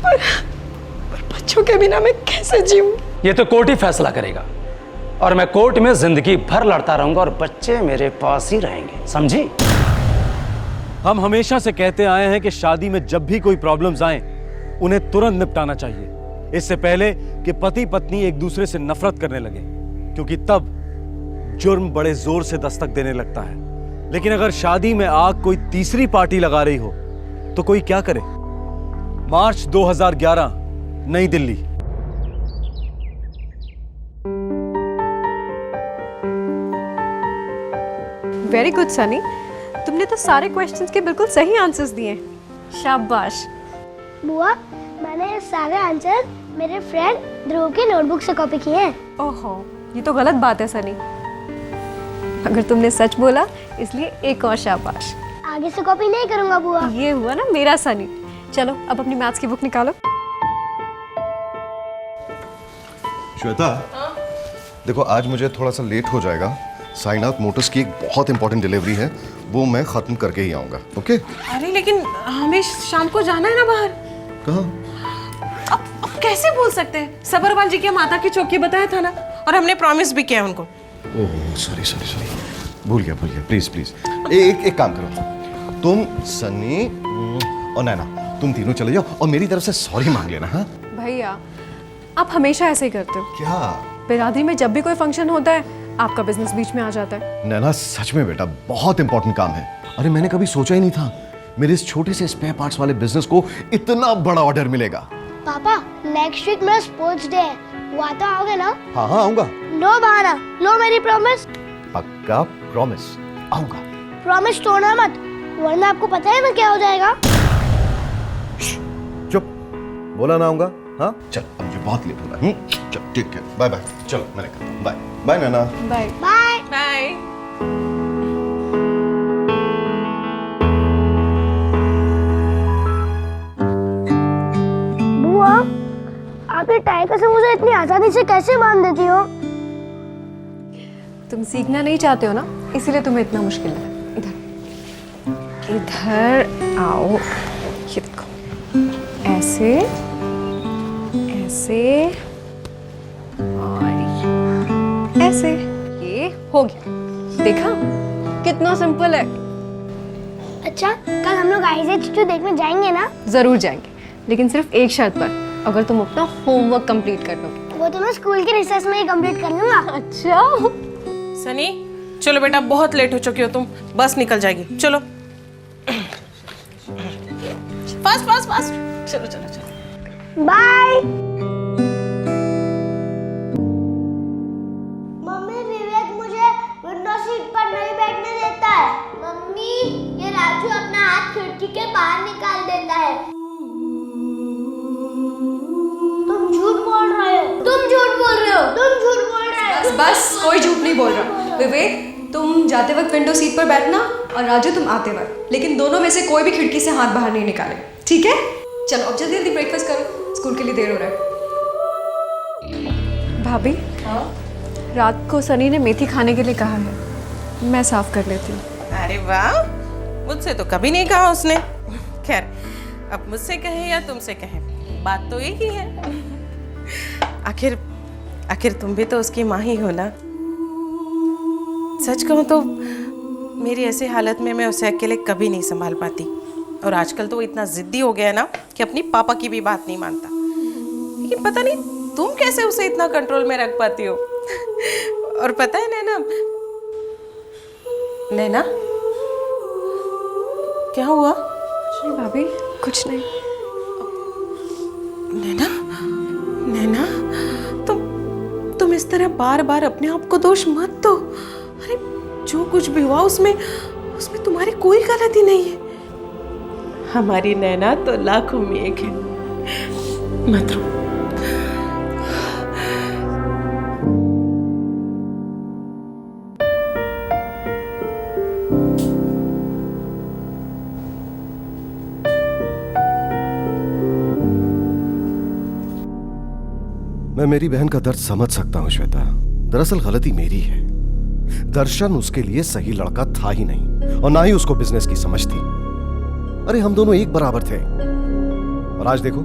पर बच्चों के बिना मैं कैसे जीऊं? ये तो कोर्ट ही फैसला करेगा, और मैं कोर्ट में जिंदगी भर लड़ता रहूंगा और बच्चे मेरे पास ही रहेंगे, समझी? हम हमेशा से कहते आए हैं कि शादी में जब भी कोई प्रॉब्लम्स आए उन्हें तुरंत निपटाना चाहिए, इससे पहले कि पति पत्नी एक दूसरे से नफरत करने लगे, क्योंकि तब जुर्म बड़े जोर से दस्तक देने लगता है। लेकिन अगर शादी में आग कोई तीसरी पार्टी लगा रही हो तो कोई क्या करे? मार्च 2011, नई दिल्ली। वेरी गुड सनी, तुमने तो सारे क्वेश्चंस के बिल्कुल सही आंसर्स दिए। शाबाश। बुआ, मैंने ये सारे आंसर मेरे फ्रेंड ध्रुव की नोटबुक से कॉपी किए हैं। ओहो, ये तो गलत बात है सनी। अगर तुमने सच बोला इसलिए एक और शाबाश। आगे से कॉपी नहीं करूंगा बुआ। ये हुआ ना मेरा सनी। चलो अब अपनी मैथ्स की बुक निकालो। श्वेता, देखो आज मुझे थोड़ा सा लेट हो जाएगा। साइन आउट मोटर्स की एक बहुत इंपॉर्टेंट डिलीवरी है, वो मैं खत्म करके ही आऊंगा। ओके? अरे लेकिन हमें शाम को जाना है ना बाहर। कहाँ? अब कैसे बोल सकते हैं? सबरवाल जी के माता की चौकी बताया था ना, और हमने प्रॉमिस भी किया उनको। Oh sorry sorry sorry. भूल गया प्लीज प्लीज। एक काम करो, तुम सन्नी और नैना तुम तीनों चले जाओ और मेरी तरफ से सॉरी मांग लेना। हाँ भैया आप हमेशा ऐसे ही करते हो। क्या? बिरादरी में जब भी कोई फंक्शन होता है आपका बिजनेस बीच में आ जाता है। नैना सच में बेटा बहुत इंपॉर्टेंट काम है। अरे मैंने कभी सोचा ही नहीं था मेरे इस छोटे से स्पेयर पार्ट्स वाले बिजनेस को इतना बड़ा ऑर्डर मिलेगा। पापा नेक्स्ट वीक मेरा स्पोर्ट्स डे है, वो आता आओगे ना? हाँ आऊंगा। लो बहाना, लो मेरी प्रॉमिस। पक्का प्रॉमिस आऊंगा। प्रॉमिस तोड़ना मत, वरना आपको पता है ना क्या हो जाएगा। चुप, बोला ना आऊंगा। हाँ चल, अब मुझे बहुत लेट हो रहा है। चल ठीक है, बाय बाय। चलो मैं निकलता हूँ, bye bye Naina. Bye bye bye. बुआ, आप ये टाइगर से मुझे इतनी आसानी से कैसे बांध देती हो? तुम सीखना नहीं चाहते हो ना, इसीलिए तुम्हें इतना मुश्किल है। इधर इधर आओ, ये देखो, ऐसे ऐसे और ऐसे, ये हो गया। देखा कितना सिंपल है। अच्छा, कल हम लोग IZ2 देखने जाएंगे ना? जरूर जाएंगे, लेकिन सिर्फ एक शर्त पर, अगर तुम अपना होमवर्क कंप्लीट कर लोगे। वो तो मैं स्कूल के रिसेस में ही कंप्लीट कर लूंगा। अच्छा सनी चलो बेटा, बहुत लेट हो चुकी हो तुम, बस निकल जाएगी। चलो फास्ट फास्ट फास्ट, चलो चलो चलो। बाय। मम्मी विवेक मुझे विंडो सीट पर नहीं बैठने देता है। मम्मी ये राजू अपना हाथ खिड़की के बाहर निकाल देता है। तुम झूठ बोल रहे हो, तुम झूठ बोल रहे हो, तुम झूठ बोल रहे हो। बस कोई झूठ नहीं बोल रहा। विवेक तुम जाते वक्त विंडो सीट पर बैठना और राजू तुम आते वक्त, लेकिन दोनों में से कोई भी खिड़की से हाथ बाहर नहीं निकाले, ठीक है? चलो अब जल्दी जल्दी ब्रेकफास्ट करो, स्कूल के लिए देर हो रहा है। भाभी रात को सनी ने मेथी खाने के लिए कहा है, मैं साफ कर लेती हूँ। अरे वाह, मुझसे तो कभी नहीं कहा उसने। खैर अब मुझसे कहे या तुमसे कहे, बात तो एक ही है। आखिर तुम भी तो उसकी माँ ही हो ना। सच कहूँ तो मेरी ऐसी हालत में मैं उसे अकेले कभी नहीं संभाल पाती, और आजकल तो वो इतना जिद्दी हो गया है ना कि अपनी पापा की भी बात नहीं मानता। लेकिन पता नहीं तुम कैसे उसे इतना कंट्रोल में रख पाती हो। और पता है नैना, नैना क्या हुआ? कुछ नहीं भाभी, कुछ नहीं। नैना, नैना तुम इस तरह बार बार अपने आप को दोष मत दो। अरे जो कुछ भी हुआ उसमें तुम्हारी कोई गलती नहीं है। हमारी नैना तो लाखों में एक है। मत रो। मैं मेरी बहन का दर्द समझ सकता हूं श्वेता। दरअसल गलती मेरी है। दर्शन उसके लिए सही लड़का था ही नहीं, और ना ही उसको बिजनेस की समझ थी। अरे हम दोनों एक बराबर थे, और आज देखो,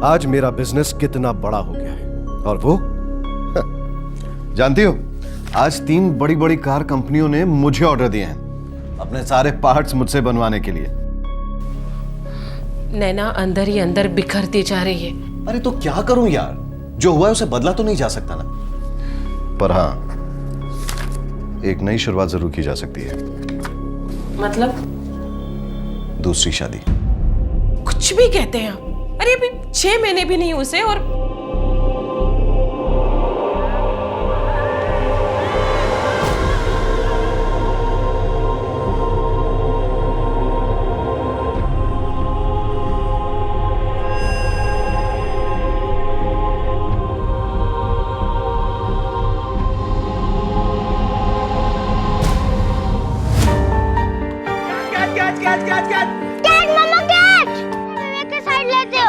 आज मेरा बिजनेस कितना बड़ा हो गया है। और वो जानती हो, आज 3 बड़ी बड़ी कार कंपनियों ने मुझे ऑर्डर दिए हैं अपने सारे पार्ट्स मुझसे बनवाने के लिए। नैना अंदर ही अंदर बिखरती जा रही है। अरे तो क्या करूं यार, जो हुआ है उसे बदला तो नहीं जा सकता ना। पर हाँ, एक नई शुरुआत जरूर की जा सकती है। मतलब? दूसरी शादी। कुछ भी कहते हैं आप। अरे अभी 6 महीने भी नहीं उसे, और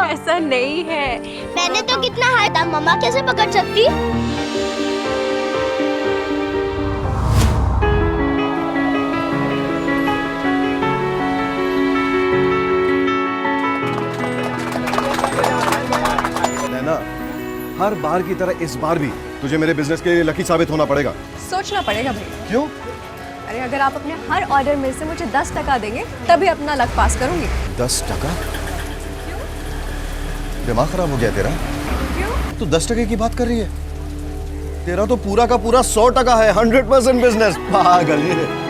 ऐसा नहीं है। मैंने तो कितना हाथ था, मम्मा कैसे पकड़ सकती? नैना, हर बार की तरह इस बार भी तुझे मेरे बिजनेस के लिए लकी साबित होना पड़ेगा। सोचना पड़ेगा भैया। क्यों? अरे अगर आप अपने हर ऑर्डर में से मुझे 10 टका देंगे तभी अपना लक पास करूंगी। 10 टका? दिमाग खराब हो गया तेरा? क्यों? तू 10 टके की बात कर रही है? तेरा तो पूरा का पूरा 100 टका है, 100% बिजनेस। पागल ये।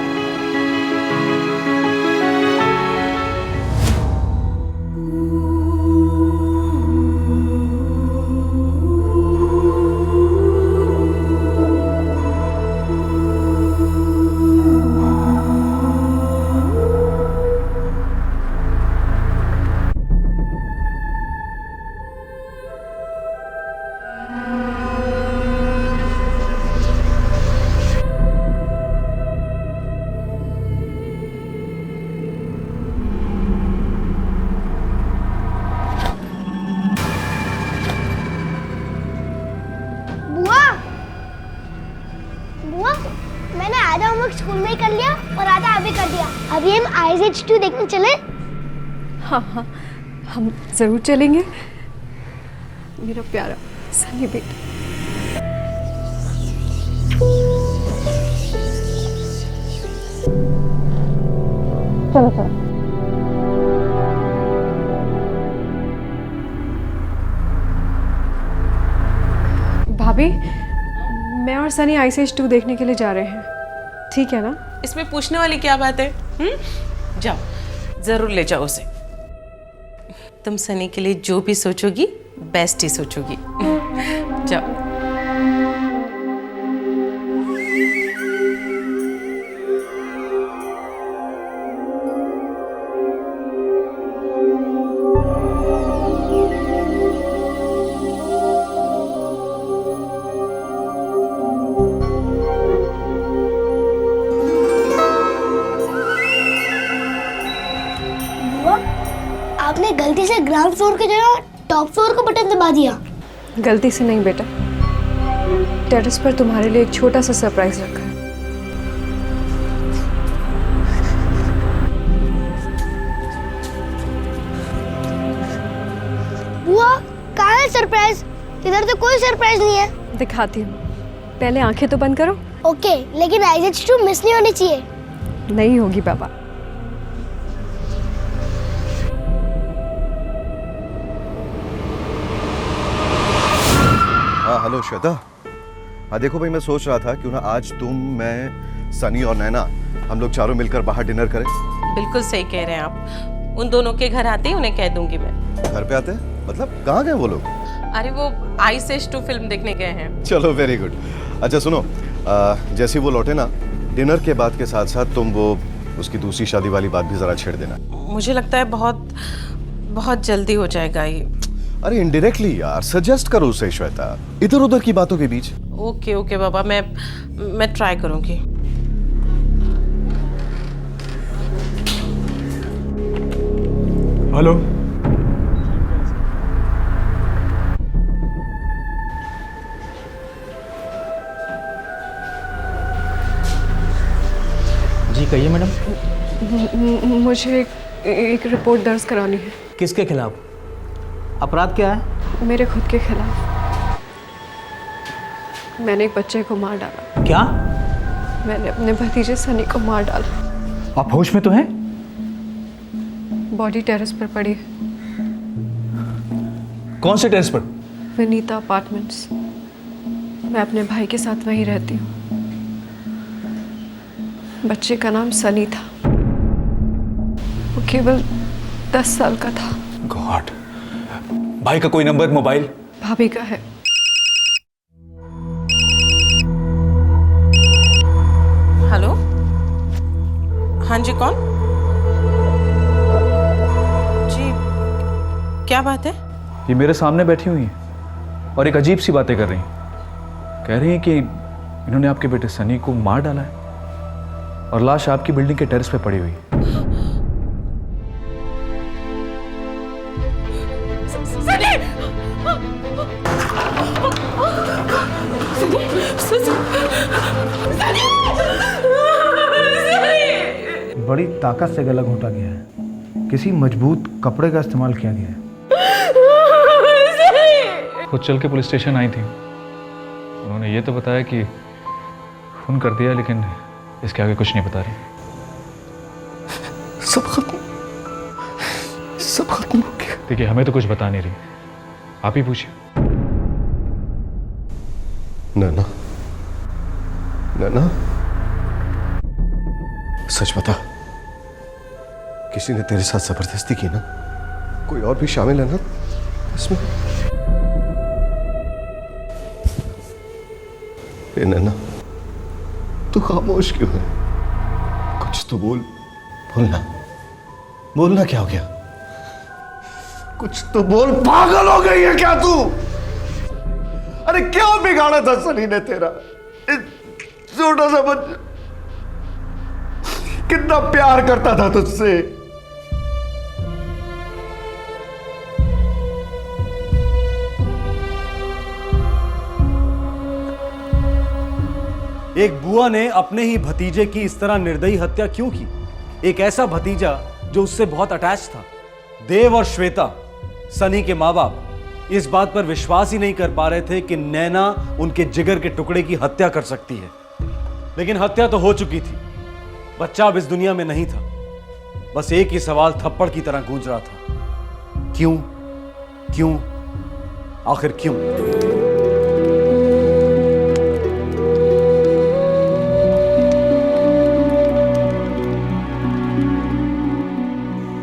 स्कूल में ही कर लिया और आधा अभी कर दिया। अभी हम ISH2 देखने चले। हाँ हाँ हम जरूर चलेंगे मेरा प्यारा सनी बेटा। चलो चलो। भाभी मैं और सनी ISH2 देखने के लिए जा रहे हैं, ठीक है ना? इसमें पूछने वाली क्या बात है? जाओ जरूर ले जाओ उसे। तुम सनी के लिए जो भी सोचोगी बेस्ट ही सोचोगी। जाओ। आपने गलती से ग्राउंड फ्लोर की जगह टॉप फ्लोर का बटन दबा दिया। गलती से नहीं बेटा, टेरेस पर तुम्हारे लिए एक छोटा सा सरप्राइज रखा है। बुआ कहाँ है सरप्राइज? इधर तो कोई सरप्राइज नहीं है। दिखाती हूँ, पहले आंखें तो बंद करो। ओके, लेकिन ISH2 मिस नहीं होनी चाहिए। नहीं होगी बाबा। हाँ हेलो श्वेता। हाँ देखो भाई, मैं सोच रहा था क्यों ना आज तुम, मैं, सनी और नैना हम लोग चारों मिलकर बाहर डिनर करें। बिल्कुल सही कह रहे हैं आप। उन दोनों के घर आते ही उन्हें कह दूंगी मैं। घर पे आते? मतलब कहाँ गए वो लोग? अरे वो ISH2 फिल्म देखने गए हैं। चलो वेरी गुड। अच्छा सुनो, जैसे वो लौटे ना, डिनर के बाद के साथ साथ तुम वो उसकी दूसरी शादी वाली बात भी जरा छेड़ देना। मुझे लगता है बहुत बहुत जल्दी हो जाएगा ये। अरे इनडायरेक्टली यार, सजेस्ट करो उसे श्वेता, इधर उधर की बातों के बीच। ओके ओके बाबा, मैं ट्राई करूंगी। हेलो। जी कहिए मैडम। मुझे एक रिपोर्ट दर्ज करानी है। किसके खिलाफ? अपराध क्या है? मेरे खुद के खिलाफ। मैंने एक बच्चे को मार डाला। क्या? मैंने अपने भतीजे सनी को मार डाला। आप होश में तो हैं? बॉडी टेरेस पर पड़ी है। कौन से टेरेस पर? विनीता अपार्टमेंट्स। मैं अपने भाई के साथ वहीं रहती हूँ। बच्चे का नाम सनी था। वो केवल 10 साल का था। गॉड। भाई का कोई नंबर, मोबाइल? भाभी का है। हेलो, हाँ जी कौन? जी क्या बात है? ये मेरे सामने बैठी हुई हैं और एक अजीब सी बातें कर रही हैं। कह रही हैं कि इन्होंने आपके बेटे सनी को मार डाला है और लाश आपकी बिल्डिंग के टेरेस पे पड़ी हुई है। बड़ी ताकत से गला घोटा गया है। किसी मजबूत कपड़े का इस्तेमाल किया गया है। खुद चल के पुलिस स्टेशन आई थी। उन्होंने ये तो बताया कि खून कर दिया, लेकिन इसके आगे कुछ नहीं बता रही? सब खत्म हो गया। देखिए, हमें तो कुछ बता नहीं रही, आप ही पूछिए। नैना, नैना, सच बता, किसी ने तेरे साथ जबरदस्ती की ना? कोई और भी शामिल है ना इसमें? ए नैना, तू खामोश क्यों है? कुछ तो बोल। बोलना क्या हो गया? कुछ तो बोल। पागल हो गई है क्या तू? अरे क्या बिगाड़ा था सनी ने तेरा? छोटा सा बच्चा कितना प्यार करता था तुझसे। एक बुआ ने अपने ही भतीजे की इस तरह निर्दयी हत्या क्यों की? एक ऐसा भतीजा जो उससे बहुत अटैच था। देव और श्वेता, सनी के माँ बाप, इस बात पर विश्वास ही नहीं कर पा रहे थे कि नैना उनके जिगर के टुकड़े की हत्या कर सकती है। लेकिन हत्या तो हो चुकी थी। बच्चा अब इस दुनिया में नहीं था। बस एक ही सवाल थप्पड़ की तरह गूंज रहा था, क्यों, क्यों, आखिर क्यों?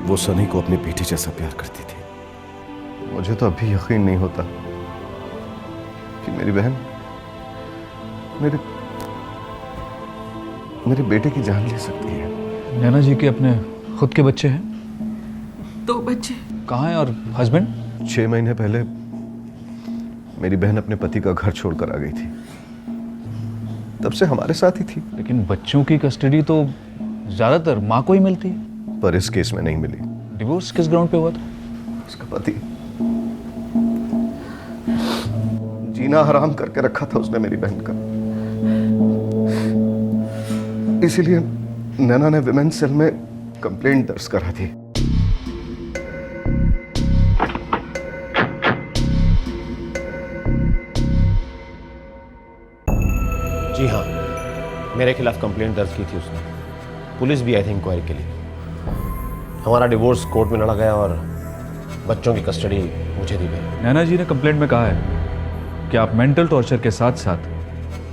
वो सनी को अपनी बेटी जैसा प्यार करती थी। मुझे तो अभी यकीन नहीं होता कि मेरी बहन मेरे बेटे की जान ले सकती है। नैना जी के अपने खुद के बच्चे हैं? 2 बच्चे। कहाँ हैं? और हस्बैंड? 6 महीने पहले मेरी बहन अपने पति का घर छोड़कर आ गई थी। तब से हमारे साथ ही थी। लेकिन बच्चों की कस्टडी तो ज्यादातर माँ को ही मिलती है। पर इस केस में नहीं मिली। डिवोर्स किस ग्राउंड पे हुआ था? उसका पति जीना हराम करके रखा था उसने मेरी बहन का। इसीलिए नैना ने विमेंस सेल में कंप्लेंट दर्ज करा थी। जी हाँ, मेरे खिलाफ कंप्लेंट दर्ज की थी उसने। पुलिस भी आई थी इंक्वायरी के लिए। हमारा डिवोर्स कोर्ट में लड़ा गया और बच्चों की कस्टडी मुझे दी गई। नैना जी ने कंप्लेंट में कहा है कि आप मेंटल टॉर्चर के साथ साथ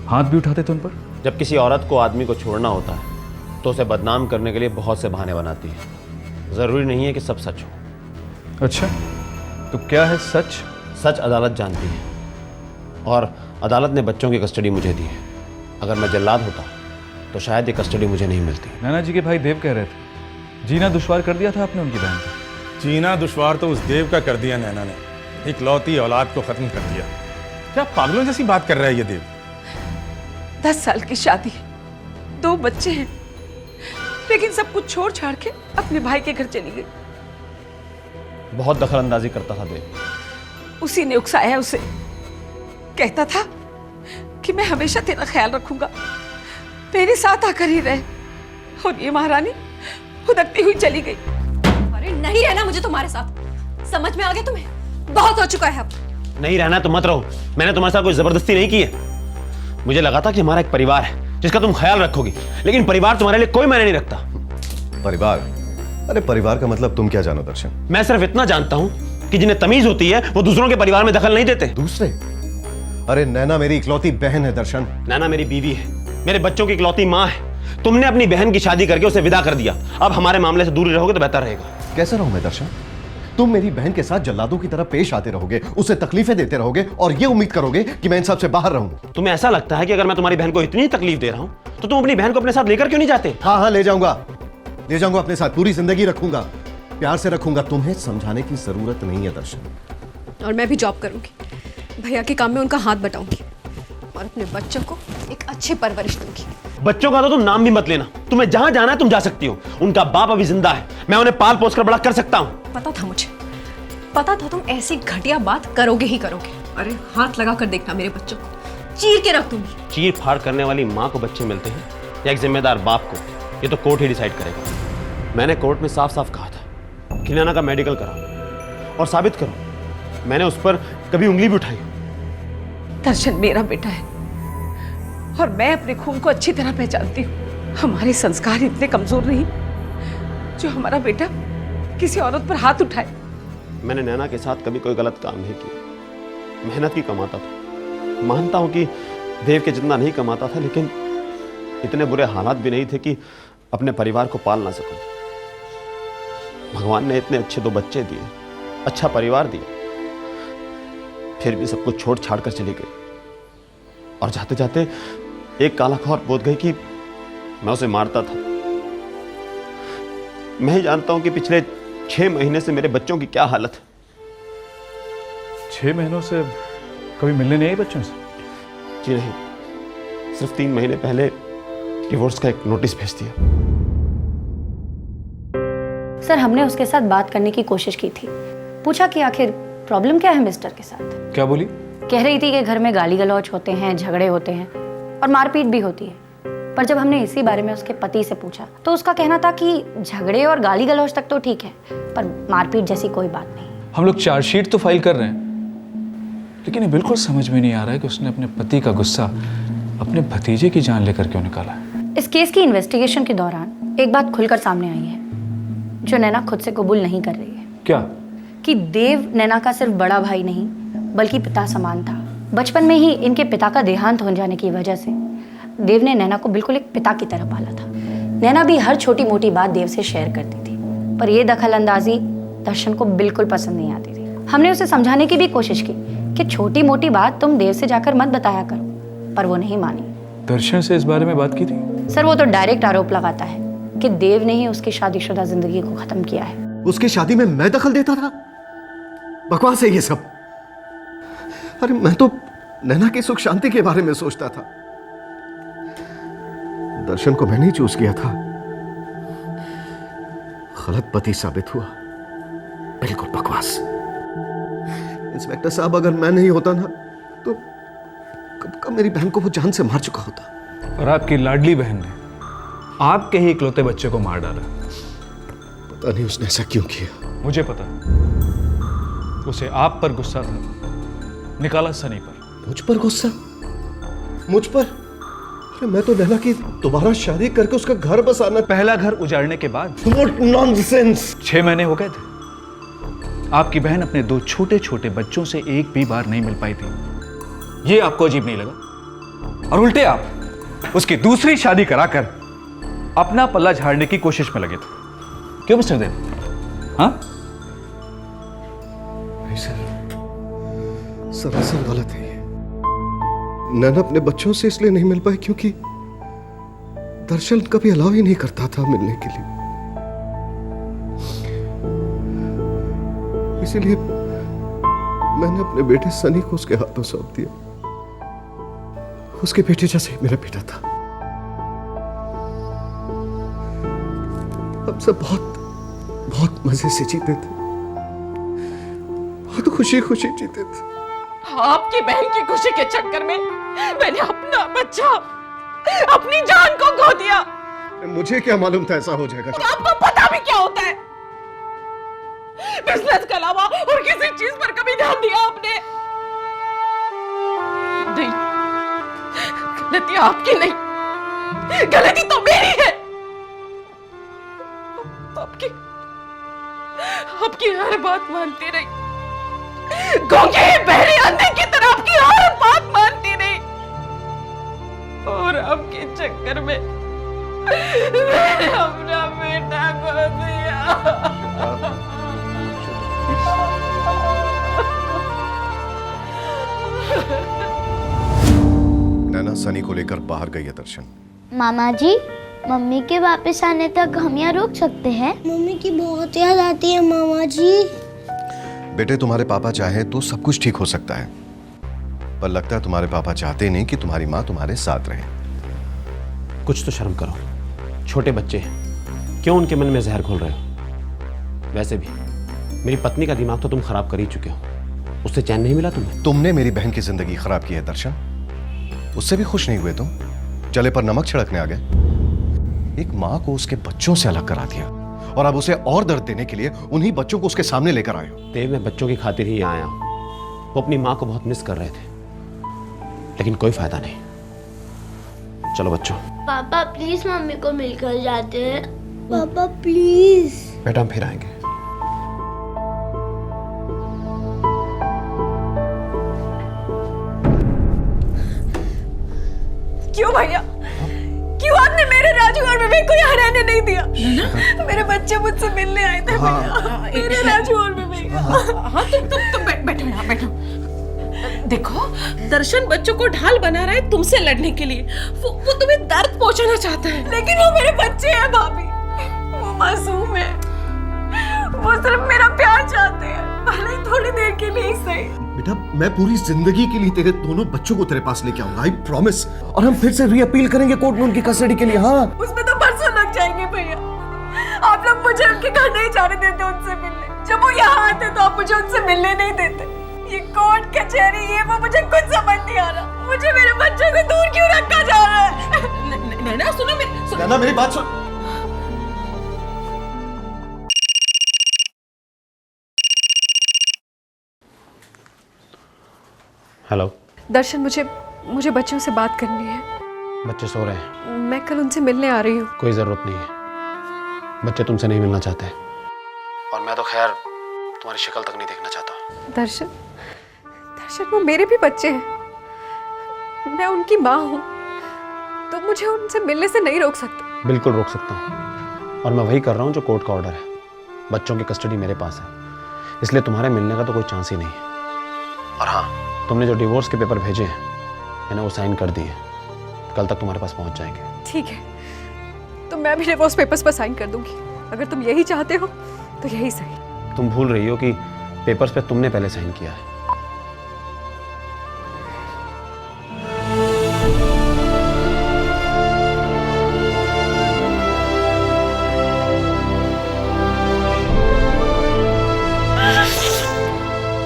हाथ भी उठाते थे उन पर। जब किसी औरत को आदमी को छोड़ना होता है तो उसे बदनाम करने के लिए बहुत से बहाने बनाती है। ज़रूरी नहीं है कि सब सच हो। अच्छा, तो क्या है सच? सच अदालत जानती है और अदालत ने बच्चों की कस्टडी मुझे दी है। अगर मैं जल्लाद होता तो शायद ये कस्टडी मुझे नहीं मिलती। नैना जी के भाई देव कह रहे थे जीना दुश्वार कर दिया था आपने उनकी बहन को। जीना दुश्वार तो उस देव का कर दिया नैना ने। इकलौती औलाद को खत्म कर दिया। क्या पागलों जैसी बात कर रहा है ये देव? 10 साल की शादी, 2 बच्चे हैं, लेकिन सब कुछ छोड़ छाड़ के अपने भाई के घर चली गई। बहुत दखलंदाजी करता था देव। उसी ने उकसाया उसे। कहता था कि मैं हमेशा तेरा ख्याल रखूंगा, मेरे साथ आकर ही रहे। और ये महारानी हुदकती हुई चली गई। अरे नहीं रहना मुझे तुम्हारे साथ। समझ में आ गया तुम्हें? बहुत हो चुका है अब। नहीं रहना तो मत रहो। मैंने तुम्हारे साथ कोई जबरदस्ती नहीं की है। मुझे लगा था कि हमारा एक परिवार है जिसका तुम ख्याल रखोगी, लेकिन परिवार तुम्हारे लिए कोई मायने नहीं रखता। परिवार? अरे परिवार का मतलब तुम क्या जानो दर्शन? मैं सिर्फ इतना जानता हूं कि जिन्हें तमीज होती है वो दूसरों के परिवार में दखल नहीं देते। दूसरे? अरे नैना मेरी इकलौती बहन है दर्शन। नैना मेरी बीवी है, मेरे बच्चों की इकलौती माँ है। तुमने अपनी बहन की शादी करके उसे विदा कर दिया। अब हमारे मामले से दूर रहोगे तो बेहतर रहेगा। कैसे रहूं मैं दर्शन? तुम मेरी बहन के साथ जल्लादों की तरह पेश आते रहोगे, उसे तकलीफें देते रहोगे और ये उम्मीद करोगे कि मैं इन सब से बाहर रहूं। तुम्हें ऐसा लगता है कि अगर मैं तुम्हारी बहन को इतनी तकलीफ दे रहा हूं तो तुम अपनी बहन को अपने साथ लेकर क्यों नहीं जाते? हाँ ले जाऊंगा अपने साथ। पूरी जिंदगी रखूंगा, प्यार से रखूंगा। तुम्हें समझाने की जरूरत नहीं है दर्शन। और मैं भी जॉब करूंगी, भैया के काम में उनका हाथ बटाऊंगी और अपने बच्चों को एक अच्छी परवरिश दूंगी। बच्चों का तो तुम नाम भी मत लेना। तुम्हें जहां जाना है तुम जा सकती हो। उनका बाप अभी जिंदा है, मैं उन्हें पाल पोस कर बड़ा कर सकता हूं। पता था मुझे, पता था तुम ऐसी घटिया बात करोगे ही करोगे। अरे हाथ लगा कर देखना, मेरे बच्चों को चीर के रख दूंगी। चीर फाड़ करने वाली माँ को बच्चे मिलते हैं या एक जिम्मेदार बाप को, ये तो कोर्ट ही डिसाइड करेगा। मैंने कोर्ट में साफ साफ कहा था कि नैना का मेडिकल कराओ और साबित करो मैंने उस पर कभी उंगली भी उठाई। दर्शन मेरा बेटा है और मैं अपने खून को अच्छी तरह पहचानती हूँ। हमारे संस्कार इतने कमजोर नहीं जो हमारा बेटा किसी औरत पर हाथ उठाए। मैंने नैना के साथ कभी कोई गलत काम नहीं किया। मेहनत की कमाता था। मानता हूं कि देव के जितना नहीं कमाता था, लेकिन इतने बुरे हालात भी नहीं थे कि अपने परिवार को पाल ना सकूं। भगवान ने इतने अच्छे 2 बच्चे दिए, अच्छा परिवार दिया, फिर भी सब कुछ छोड़ छाड़ कर चली गई। और जाते जाते एक काला खौर बोध गई कि मैं उसे मारता था। मैं ही जानता हूं कि पिछले 6 महीने से मेरे बच्चों की क्या हालत है। 6 महीनों से कभी मिलने नहीं आई बच्चों से? जी नहीं, सिर्फ 3 महीने पहले डिवोर्स का एक नोटिस भेज दिया। सर, हमने उसके साथ बात करने की कोशिश की थी। पूछा कि आखिर प्रॉब्लम क्या है मिस्टर के साथ। क्या बोली? कह रही थी कि घर में गाली गलौज होते हैं, झगड़े होते हैं और मारपीट भी होती है। पर जब हमने इसी बारे में उसके पति से पूछा तो उसका कहना था कि झगड़े और गाली गलौज तक तो ठीक है, पर मारपीट जैसी कोई बात नहीं। हम लोग चार्जशीट तो फाइल कर रहे हैं, लेकिन ये बिल्कुल समझ में नहीं आ रहा है कि उसने अपने पति का गुस्सा अपने भतीजे की जान लेकर क्यों निकाला है। इस केस की इन्वेस्टिगेशन के दौरान एक बात खुलकर सामने आई है जो नैना खुद से कबूल नहीं कर रही है। क्या? कि देव नैना का सिर्फ बड़ा भाई नहीं बल्कि पिता समान था। बचपन में ही इनके पिता का देहांत हो जाने की वजह से देव ने नैना को बिल्कुल एक पिता की तरह पाला था। नैना भी हर छोटी मोटी बात देव से शेयर करती थी, पर यह दखल अंदाजी दर्शन को बिल्कुल पसंद नहीं आती थी। हमने उसे समझाने की भी कोशिश की कि छोटी मोटी बात तुम देव से जाकर मत बताया करो, पर वो नहीं मानी। दर्शन से इस बारे में बात की थी? सर, वो तो डायरेक्ट आरोप लगाता है कि देव ने ही उसकी शादीशुदा जिंदगी को खत्म किया है। उसकी शादी में मैं दखल देता था? बकवास है ये सब। अरे मैं तो नैना की सुख शांति के बारे में सोचता था। दर्शन को मैंने ही चूज किया था। गलत पति साबित हुआ। बिल्कुल बकवास। इंस्पेक्टर साहब, अगर मैं नहीं होता ना तो कब कब मेरी बहन को वो जान से मार चुका होता। और आपकी लाडली बहन ने आपके ही इकलौते बच्चे को मार डाला। पता नहीं उसने ऐसा क्यों किया। मुझे पता, उसे आप पर गुस्सा था, निकाला सनी पर। मुझ पर गुस्सा? मुझ पर? अरे मैं तो नैना की दोबारा शादी करके उसका घर बसाना। पहला घर उजाड़ने के बाद? What nonsense! 6 महीने हो गए थे। आपकी बहन अपने 2 छोटे छोटे बच्चों से एक भी बार नहीं मिल पाई थी। ये आपको अजीब नहीं लगा? और उल्टे आप उसकी दूसरी शादी कराकर अपना पल्ला झाड़ने की कोशिश में लगे थे। क्यों मिस्टर देव? हाँ? नहीं सर, सरासर गलत है ये। नैना अपने बच्चों से इसलिए नहीं मिल पाई क्योंकि दर्शन कभी अलाउ ही नहीं करता था मिलने के लिए। इसीलिए मैंने अपने बेटे सनी को उसके हाथों सौंप दिया। उसके बेटे जैसे ही मेरा बेटा था। हम सब बहुत मजे से जीते थे, बहुत खुशी खुशी जीते थे। आपकी बहन की खुशी के चक्कर में मैंने अपना बच्चा, अपनी जान को खो दिया। मुझे क्या मालूम था ऐसा हो जाएगा। आपको पता भी क्या होता है? बिजनेस के अलावा और किसी चीज पर कभी ध्यान दिया आपने? नहीं, गलती आपकी नहीं, गलती तो मेरी है। आपकी हर बात मानती रही, गूंगे बहरे अंधे की तरह आपकी हर बात मानती रही, और आपके चक्कर में मैंने अपना बेटा खो दिया। नैना सनी को लेकर बाहर गई है दर्शन। मामा जी, मम्मी के वापस आने तक हम यहाँ रुक सकते हैं? मम्मी की बहुत याद आती है मामा जी। बेटे, तुम्हारे पापा चाहे तो सब कुछ ठीक हो सकता है, पर लगता है तुम्हारे पापा चाहते नहीं कि तुम्हारी माँ तुम्हारे साथ रहे। कुछ तो शर्म करो, छोटे बच्चे हैं, क्यों उनके मन में जहर घोल रहे हो? वैसे भी मेरी पत्नी का दिमाग तो तुम खराब कर ही चुके हो। उससे चैन नहीं मिला तुम्हें? तुमने मेरी बहन की जिंदगी खराब की है दर्शन। उससे भी खुश नहीं हुए तुम? जले पर नमक छिड़कने आ गए। एक माँ को उसके बच्चों से अलग करा दिया और अब उसे और दर्द देने के लिए उन्हीं बच्चों को उसके सामने लेकर आए हो। देव, मैं बच्चों की खातिर ही आया हूं। वो अपनी माँ को बहुत मिस कर रहे थे, लेकिन कोई फायदा नहीं। चलो बच्चों। पापा प्लीज मम्मी को मिलकर जाते हैं। पापा प्लीज। बेटा हम फिर आएंगे। क्यों भैया, क्यों आपने मेरे राजू और विवेक को यहाँ रहने नहीं दिया? मेरे बच्चे मुझसे मिलने आए थे भैया, मेरे राजू और विवेक। हाँ तुम बैठो यहाँ बैठो। देखो दर्शन बच्चों को ढाल बना रहा है तुमसे लड़ने के लिए। वो तुम्हें दर्द पहुंचाना चाहता है। लेकिन वो मेरे बच्चे हैं भाभी, वो मासूम है, वो सिर्फ मेरा प्यार चाहते हैं, भले ही थोड़ी देर के लिए ही सही। बेटा मैं पूरी जिंदगी के लिए तेरे दोनों बच्चों को तेरे पास लेके आऊंगा, आई प्रॉमिस। और हम फिर से रीअपील करेंगे कोर्ट में उनकी कस्टडी के लिए। हाँ उसमें तो परसों लग जाएंगे भैया। आप लोग मुझे उनके घर नहीं जाने देते उनसे मिलने। जब वो यहाँ आते तो आप मुझे उनसे मिलने नहीं देते। ये कोर्ट कचहरी ये वो मुझे कुछ समझ नहीं आ रहा। मुझे मेरे बच्चों से दूर क्यों रखा जा रहा है? नैना सुनो नैना मेरी बात सुन। हेलो दर्शन, मुझे बच्चों से बात करनी है। बच्चे सो रहे हैं। मैं कल उनसे मिलने आ रही हूँ। कोई जरूरत नहीं है, बच्चे तुमसे नहीं मिलना चाहते। और मैं तो खैर तुम्हारी शक्ल तक नहीं देखना चाहता। दर्शन वो मेरे भी बच्चे हैं, मैं उनकी माँ हूँ, तो मुझे उनसे मिलने से नहीं रोक सकते। बिल्कुल रोक सकता हूँ, और मैं वही कर रहा हूँ जो कोर्ट का ऑर्डर है। बच्चों की कस्टडी मेरे पास है, इसलिए तुम्हारे मिलने का तो कोई चांस ही नहीं है। और हाँ, तुमने जो डिवोर्स के पेपर भेजे हैं मैंने वो साइन कर दिए, कल तक तुम्हारे पास पहुंच जाएंगे। ठीक है, तो मैं भी डिवोर्स पेपर्स पर साइन कर दूंगी। अगर तुम यही चाहते हो तो यही सही। तुम भूल रही हो कि पेपर्स पे तुमने पहले साइन किया है।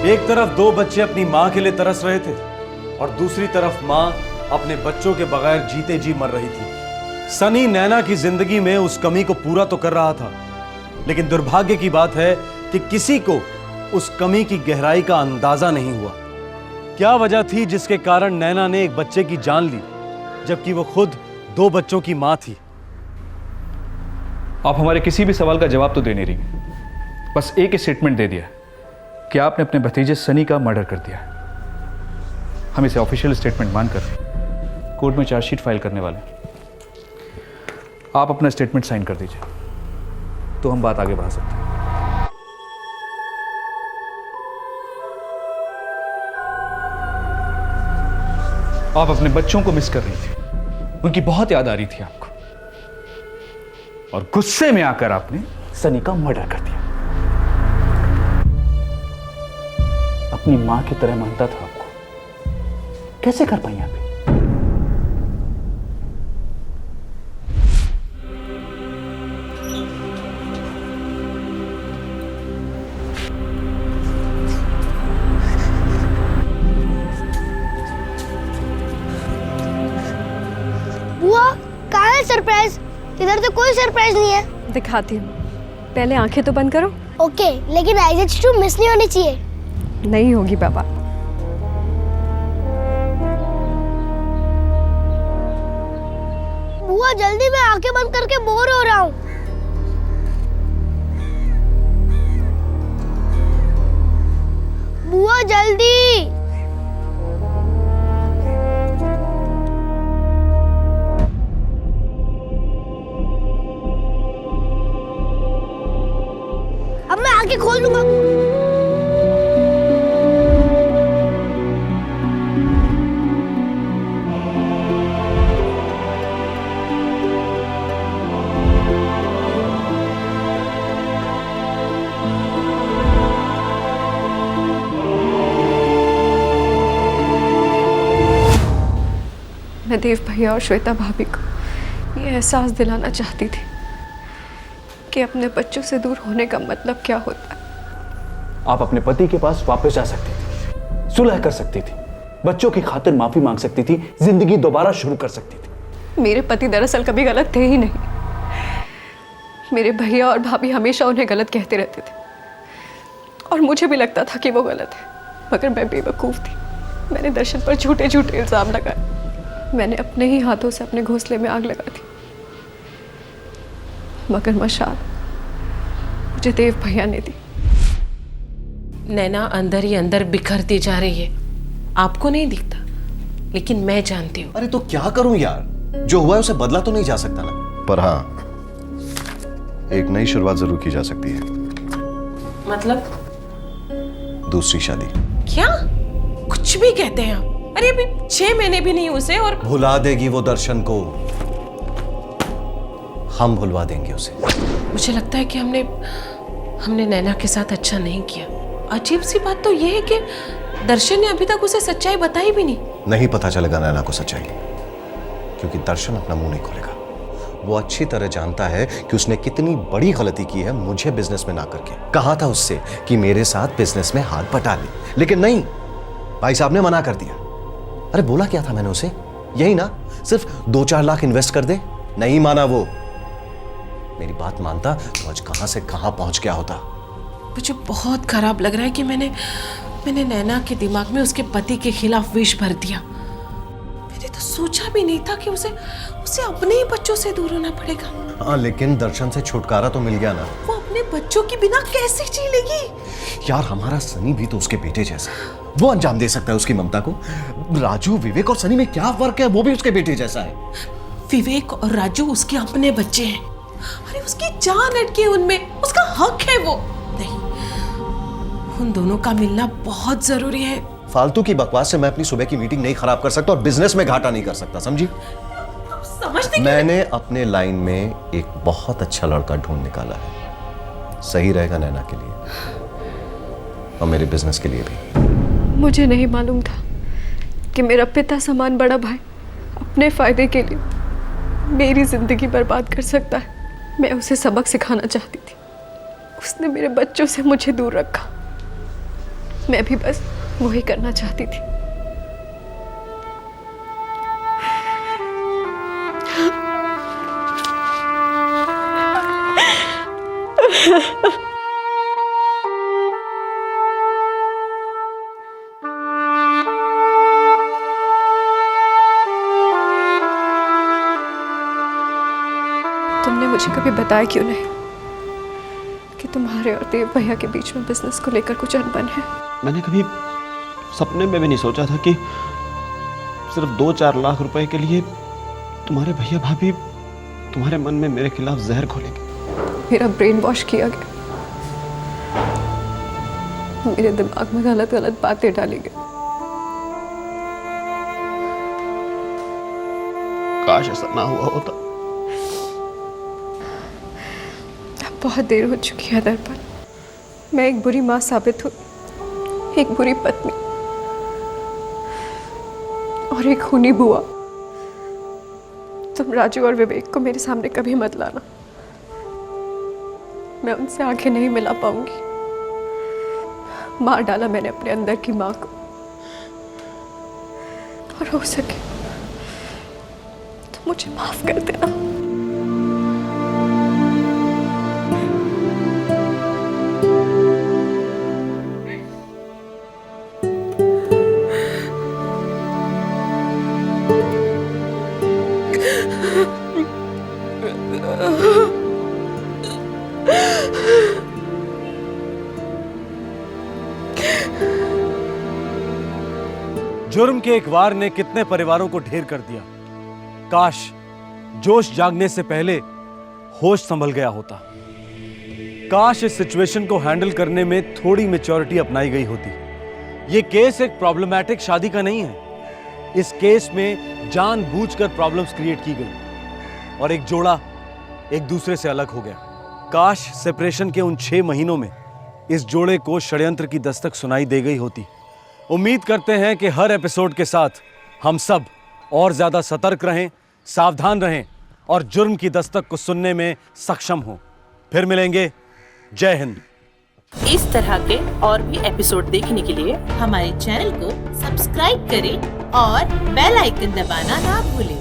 एक तरफ दो बच्चे अपनी मां के लिए तरस रहे थे और दूसरी तरफ मां अपने बच्चों के बगैर जीते जी मर रही थी। सनी नैना की जिंदगी में उस कमी को पूरा तो कर रहा था, लेकिन दुर्भाग्य की बात है कि किसी को उस कमी की गहराई का अंदाजा नहीं हुआ। क्या वजह थी जिसके कारण नैना ने एक बच्चे की जान ली, जबकि वो खुद दो बच्चों की मां थी? आप हमारे किसी भी सवाल का जवाब तो दे नहीं रही, बस एक ही स्टेटमेंट दे दिया कि आपने अपने भतीजे सनी का मर्डर कर दिया। हम इसे ऑफिशियल स्टेटमेंट मानकर कोर्ट में चार्जशीट फाइल करने वाले हैं। आप अपना स्टेटमेंट साइन कर दीजिए तो हम बात आगे बढ़ा सकते हैं। आप अपने बच्चों को मिस कर रही थी, उनकी बहुत याद आ रही थी आपको, और गुस्से में आकर आपने सनी का मर्डर कर दिया। अपनी मां की तरह मानता था आपको, कैसे कर पाई आप? बुआ कहाँ है सरप्राइज? इधर तो कोई सरप्राइज नहीं है। दिखाती हूँ, पहले आंखें तो बंद करो। ओके, लेकिन IH2 मिस नहीं होनी चाहिए। नहीं होगी बाबा। बुआ जल्दी, मैं आंखें बंद करके बोर हो रहा हूँ। बुआ जल्दी। अब मैं आंखें खोल दूंगा। मैं देव भैया और श्वेता भाभी को ये एहसास दिलाना चाहती थी कि अपने बच्चों से दूर होने का मतलब क्या होता है। आप अपने पति के पास वापस जा सकती थी, सुलह कर सकती थी, बच्चों की खातिर माफी मांग सकती थी, जिंदगी दोबारा शुरू कर सकती थी। मेरे पति दरअसल कभी गलत थे ही नहीं। मेरे भैया और भाभी हमेशा उन्हें गलत कहते रहते थे और मुझे भी लगता था कि वो गलत है, मगर मैं बेवकूफ़ थी। मैंने दर्शन पर झूठे झूठे इल्ज़ाम लगाए। मैंने अपने ही हाथों से अपने घोंसले में आग लगा दी, मगर मशाल मुझे देव भैया ने दी। नैना अंदर ही अंदर बिखरती जा रही है, आपको नहीं दिखता, लेकिन मैं जानती हूँ। अरे तो क्या करूं यार, जो हुआ है उसे बदला तो नहीं जा सकता ना। पर हाँ, एक नई शुरुआत जरूर की जा सकती है। मतलब? दूसरी शादी। क्या कुछ भी कहते हैं आप? अरे अभी 6 महीने भी नहीं उसे, और भुला देगी वो दर्शन को, हम भुलवा देंगे उसे। मुझे लगता है कि हमने नैना के साथ अच्छा नहीं किया। अजीब सी बात तो यह है कि दर्शन ने अभी तक उसे सच्चाई बताई भी नहीं पता चलेगा नैना को सच्चाई, क्योंकि दर्शन अपना मुंह नहीं खोलेगा। वो अच्छी तरह जानता है कि उसने कितनी बड़ी गलती की है मुझे बिजनेस में ना करके। कहा था उससे कि मेरे साथ बिजनेस में हाथ बटा ले, लेकिन नहीं, भाई साहब ने मना कर दिया। अरे बोला क्या था मैंने उसे, यही ना, सिर्फ 2-4 लाख इन्वेस्ट कर दे। नहीं माना वो। मेरी बात मानता तो आज कहां से कहां पहुंच गया होता। मुझे बहुत खराब लग रहा है कि मैंने नैना के दिमाग में उसके पति के खिलाफ विष भर दिया। मैंने तो सोचा भी नहीं था कि उसे अपने ही बच्चों से दूर होना पड़ेगा। हाँ, लेकिन दर्शन से छुटकारा तो मिल गया ना। वो अपने बच्चों के बिना कैसे जी लेगी? यार हमारा सनी भी तो उसके बेटे जैसा है, वो अंजाम दे सकता है उसकी ममता को। राजू, विवेक और सनी में क्या फर्क है? वो भी उसके बेटे जैसा है। विवेक और राजू उसके अपने बच्चे हैं। अरे उसकी जान अटकी है उनमें, उसका हक है वो। नहीं, उन दोनों का मिलना बहुत जरूरी है। फालतू की बकवास से मैं अपनी सुबह की मीटिंग नहीं खराब कर सकता और बिजनेस में घाटा नहीं कर सकता, समझी? समझते मैंने अपने लाइन में एक बहुत अच्छा लड़का ढूंढ निकाला है, सही रहेगा नैना के लिए और मेरे बिजनेस के लिए भी। मुझे नहीं मालूम था कि मेरा पिता समान बड़ा भाई अपने फायदे के लिए मेरी जिंदगी बर्बाद कर सकता है। मैं उसे सबक सिखाना चाहती थी, उसने मेरे बच्चों से मुझे दूर रखा। मैं भी बस वही करना चाहती थी। तुमने मुझे कभी बताया क्यों नहीं कि तुम्हारे और देव भैया के बीच में बिजनेस को लेकर कुछ अनबन है? मैंने कभी सपने में भी नहीं सोचा था कि सिर्फ 2-4 लाख रुपए के लिए तुम्हारे भैया भाभी तुम्हारे मन में मेरे खिलाफ जहर घोलेंगे। मेरा ब्रेन वॉश किया गया, मेरे दिमाग में गलत गलत बातें डाली गई। काश ऐसा ना हुआ होता। अब बहुत देर हो चुकी है दर्पण। मैं एक बुरी माँ साबित हुई, एक बुरी पत्नी और एक खूनी बुआ। तुम राजू और विवेक को मेरे सामने कभी मत लाना, मैं उनसे आंखें नहीं मिला पाऊंगी। मार डाला मैंने अपने अंदर की माँ को, और हो सके तो मुझे माफ कर देना। जुर्म के एक वार ने कितने परिवारों को ढेर कर दिया। काश जोश जागने से पहले होश संभल गया होता। काश इस सिचुएशन को हैंडल करने में थोड़ी मैच्योरिटी अपनाई गई होती। यह केस एक प्रॉब्लमैटिक शादी का नहीं है। इस केस में जानबूझकर प्रॉब्लम्स क्रिएट की गई और एक जोड़ा एक दूसरे से अलग हो गया। काश सेपरेशन के उन 6 महीनों में इस जोड़े को षड्यंत्र की दस्तक सुनाई दे गई होती। उम्मीद करते हैं कि हर एपिसोड के साथ हम सब और ज्यादा सतर्क रहें, सावधान रहें और जुर्म की दस्तक को सुनने में सक्षम हों। फिर मिलेंगे। जय हिंद। इस तरह के और भी एपिसोड देखने के लिए हमारे चैनल को सब्सक्राइब करें और बेल आइकन दबाना ना भूलें।